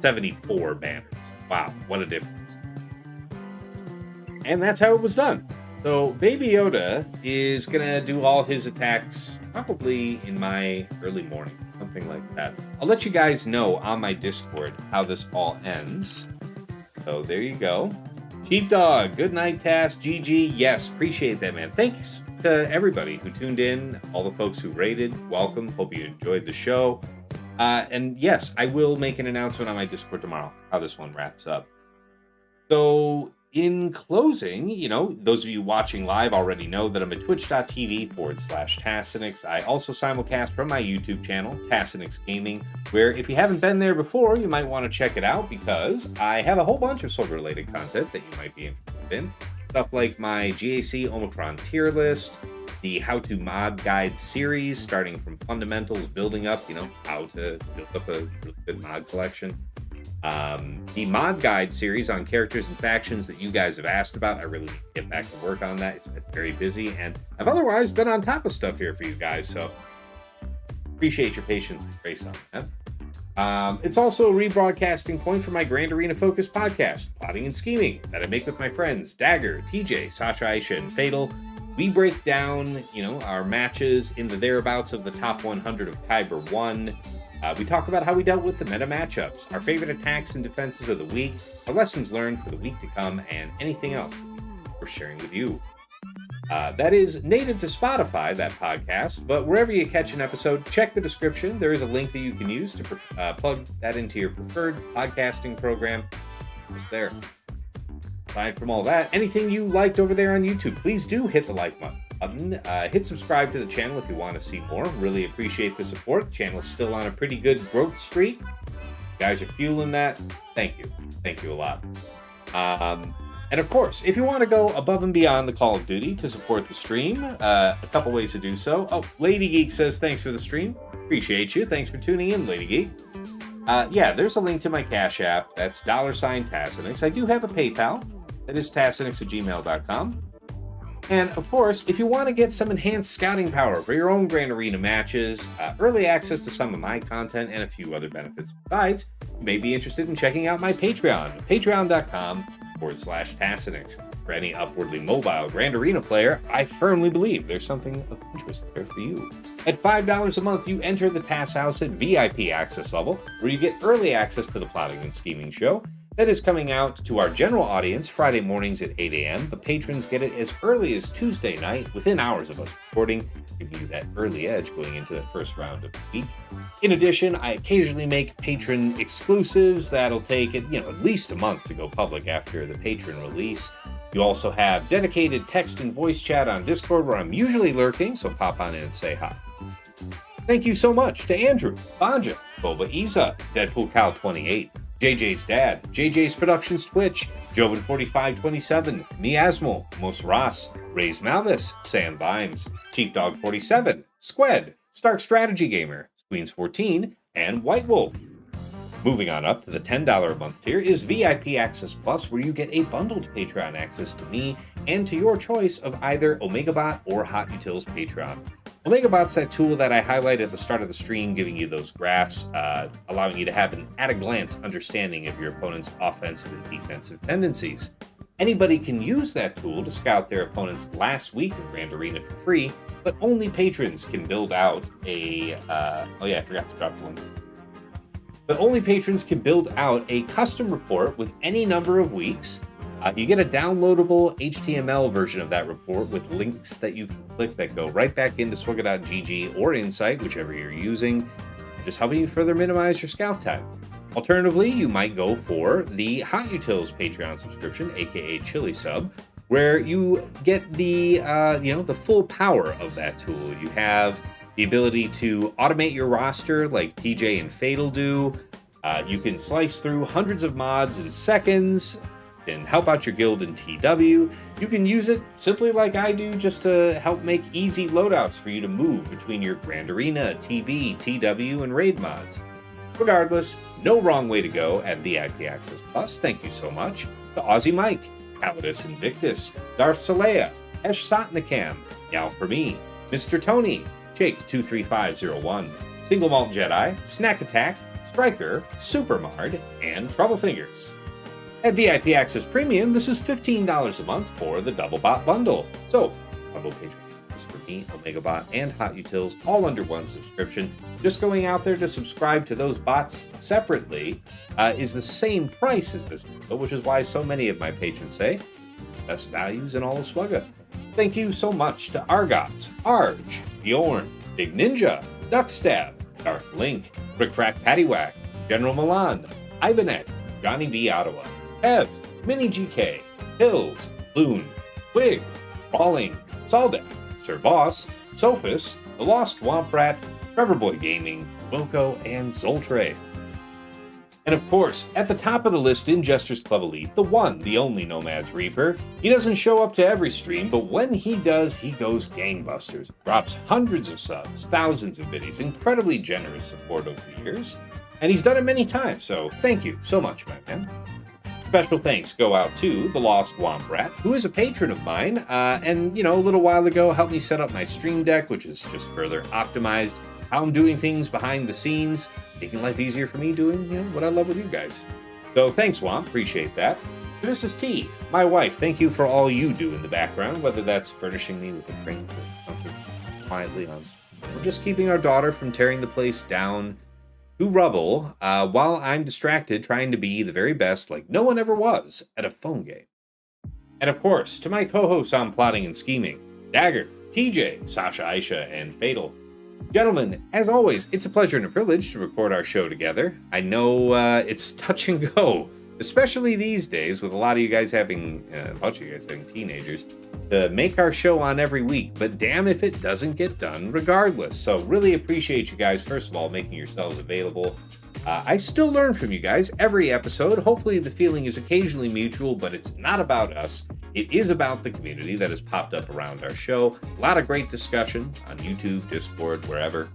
74 banners. Wow, what a difference. And that's how it was done. So BabyYoda is going to do all his attacks probably in my early morning, something like that. I'll let you guys know on my Discord how this all ends. So there you go. Sheepdog, good night, Task, GG. Yes, appreciate that, man. Thanks to everybody who tuned in, all the folks who rated. Welcome. Hope you enjoyed the show. And yes, I will make an announcement on my Discord tomorrow how this one wraps up. So in closing, you know, those of you watching live already know that I'm at twitch.tv/Tassinix. I also simulcast from my YouTube channel, Tassinix Gaming, where if you haven't been there before, you might want to check it out because I have a whole bunch of Silver-related content that you might be interested in. Stuff like my GAC Omicron tier list, the how-to mod guide series, starting from fundamentals, building up, you know, how to build up a really good mod collection. The mod guide series on characters and factions that you guys have asked about. I really need to get back to work on that. It's been very busy, and I've otherwise been on top of stuff here for you guys, so appreciate your patience and grace on that. It's also a rebroadcasting point for my Grand Arena Focus podcast, Plotting and Scheming, that I make with my friends Dagger, TJ, Sasha, Aisha, and Fatal. We break down, you know, our matches in the thereabouts of the top 100 of Kyber 1. We talk about how we dealt with the meta matchups, our favorite attacks and defenses of the week, our lessons learned for the week to come, and anything else we're sharing with you. That is native to Spotify, that podcast, but wherever you catch an episode, check the description. There is a link that you can use to plug that into your preferred podcasting program. Just there. Aside from all that, anything you liked over there on YouTube, please do hit the like button. Hit subscribe to the channel if you want to see more. Really appreciate the support. The channel's still on a pretty good growth streak. You guys are fueling that. Thank you. Thank you a lot. And of course, if you want to go above and beyond the Call of Duty to support the stream, a couple ways to do so. Oh, Lady Geek says thanks for the stream. Appreciate you. Thanks for tuning in, Lady Geek. Yeah, there's a link to my Cash App. That's $Tassinix. I do have a PayPal. That is tassinix@gmail.com. And of course, if you want to get some enhanced scouting power for your own Grand Arena matches, early access to some of my content, and a few other benefits besides, you may be interested in checking out my Patreon, patreon.com/Tassinix. For any upwardly mobile Grand Arena player, I firmly believe there's something of interest there for you. At $5 a month, you enter the Task House at VIP access level, where you get early access to the Plotting and Scheming show. That is coming out to our general audience Friday mornings at 8 a.m. The patrons get it as early as Tuesday night, within hours of us recording, giving you that early edge going into the first round of the week. In addition, I occasionally make patron exclusives that'll take at least a month to go public after the patron release. You also have dedicated text and voice chat on Discord where I'm usually lurking, so pop on in and say hi. Thank you so much to Andrew, Banja, Boba Iza, Deadpool Cow 28, JJ's Dad, JJ's Productions Twitch, Joven4527, Miasmo, Mos Ross, Raise Malvis, Sam Vimes, Cheapdog47, Squed, Stark Strategy Gamer, Squeens14, and White Wolf. Moving on up to the $10 a month tier is VIP Access Plus, where you get a bundled Patreon access to me and to your choice of either OmegaBot or Hot Utils Patreon. OmegaBot's that tool that I highlight at the start of the stream, giving you those graphs, allowing you to have an at-a-glance understanding of your opponent's offensive and defensive tendencies. Anybody can use that tool to scout their opponent's last week of Grand Arena for free, but only patrons can build out a... I forgot to drop the link. But only patrons can build out a custom report with any number of weeks. You get a downloadable HTML version of that report with links that you can click that go right back into Swigga.gg or Insight, whichever you're using, just helping you further minimize your scout time. Alternatively, you might go for the Hot Utils Patreon subscription, aka Chili Sub, where you get the full power of that tool. You have the ability to automate your roster like TJ and Fatal do. You can slice through hundreds of mods in seconds. can help out your guild in TW. You can use it simply like I do, just to help make easy loadouts for you to move between your Grand Arena, TB, TW, and Raid mods. Regardless, no wrong way to go at VIP Access Plus. Thank you so much to Aussie Mike, Calidus Invictus, Darth Salea, Esh Sotnikam, Yao for Me, Mr. Tony, Jake23501, Single Malt Jedi, Snack Attack, Striker, Supermard, and Troublefingers. At VIP Access Premium, this is $15 a month for the Double Bot Bundle. So, bundle page is for me, Omega Bot, and Hot Utils all under one subscription. Just going out there to subscribe to those bots separately is the same price as this bundle, which is why so many of my patrons say best values in all of Swugga. Thank you so much to Argots, Arj, Bjorn, Big Ninja, Duckstab, Darth Link, Rickfrack Paddywhack, General Milan, Ivanek, Johnny B. Ottawa, Ev, Mini GK, Hills, Loon, Twig, Falling, Saldek, Sir Boss, Sophus, The Lost Womp Rat, Trevor Boy Gaming, Wilco, and Zoltre. And of course, at the top of the list in Jester's Club Elite, the one, the only Nomad's Reaper. He doesn't show up to every stream, but when he does, he goes gangbusters. Drops hundreds of subs, thousands of biddies, incredibly generous support over the years. And he's done it many times, so thank you so much, my man. Special thanks go out to The Lost Womp Rat, who is a patron of mine, and, a little while ago helped me set up my stream deck, which is just further optimized how I'm doing things behind the scenes, making life easier for me doing, what I love with you guys. So thanks, Womp. Appreciate that. This is T, my wife. Thank you for all you do in the background, whether that's furnishing me with a drink or something quietly on stream, or just keeping our daughter from tearing the place down to rubble while I'm distracted trying to be the very best like no one ever was at a phone game. And of course, to my co-hosts on Plotting and Scheming, Dagger, TJ, Sasha Aisha, and Fatal. Gentlemen, as always, it's a pleasure and a privilege to record our show together. I know it's touch and go, especially these days with a lot of you guys having, teenagers, to make our show on every week, but damn if it doesn't get done regardless. So really appreciate you guys, first of all, making yourselves available. I still learn from you guys every episode. Hopefully the feeling is occasionally mutual, but it's not about us. It is about the community that has popped up around our show. A lot of great discussion on YouTube, Discord, wherever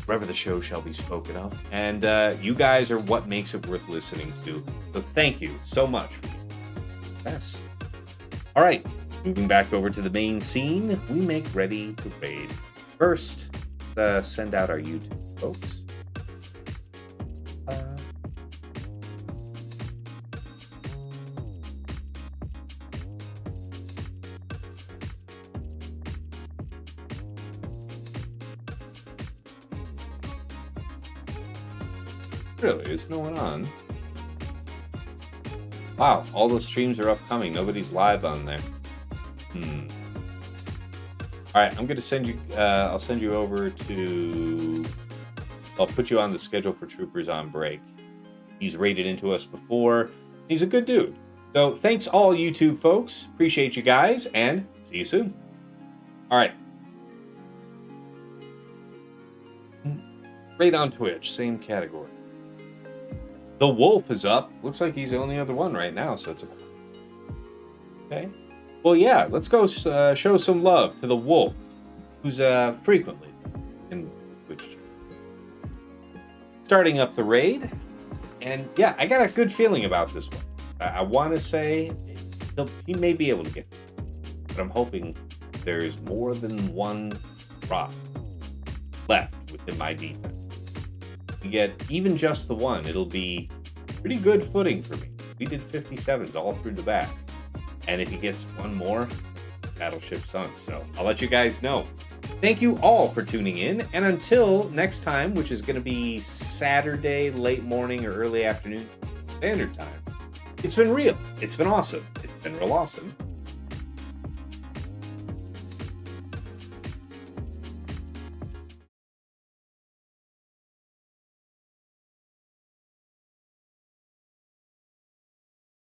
the show shall be spoken of. And you guys are what makes it worth listening to. So thank you so much for this. All right, moving back over to the main scene, we make ready to raid. First, send out our YouTube folks. Really, is no one on? Wow, all the streams are upcoming. Nobody's live on there. All right, I'm gonna send you. I'll send you over to. I'll put you on the schedule for Troopers on break. He's raided into us before. He's a good dude. So thanks all YouTube folks. Appreciate you guys, and see you soon. All right. Raid on Twitch, same category. The Wolf is up. Looks like he's the only other one right now, so it's a... Okay. Well, yeah, let's go show some love to the Wolf, who's frequently in Twitch. Starting up the raid, and yeah, I got a good feeling about this one. I want to say he may be able to get it, but I'm hoping there's more than one drop left within my defense. You get even just the one, it'll be pretty good footing for me. We did 57s all through the back. And if he gets one more, battleship sunk. So I'll let you guys know. Thank you all for tuning in. And until next time, which is going to be Saturday, late morning or early afternoon, standard time. It's been real. It's been awesome. It's been real awesome.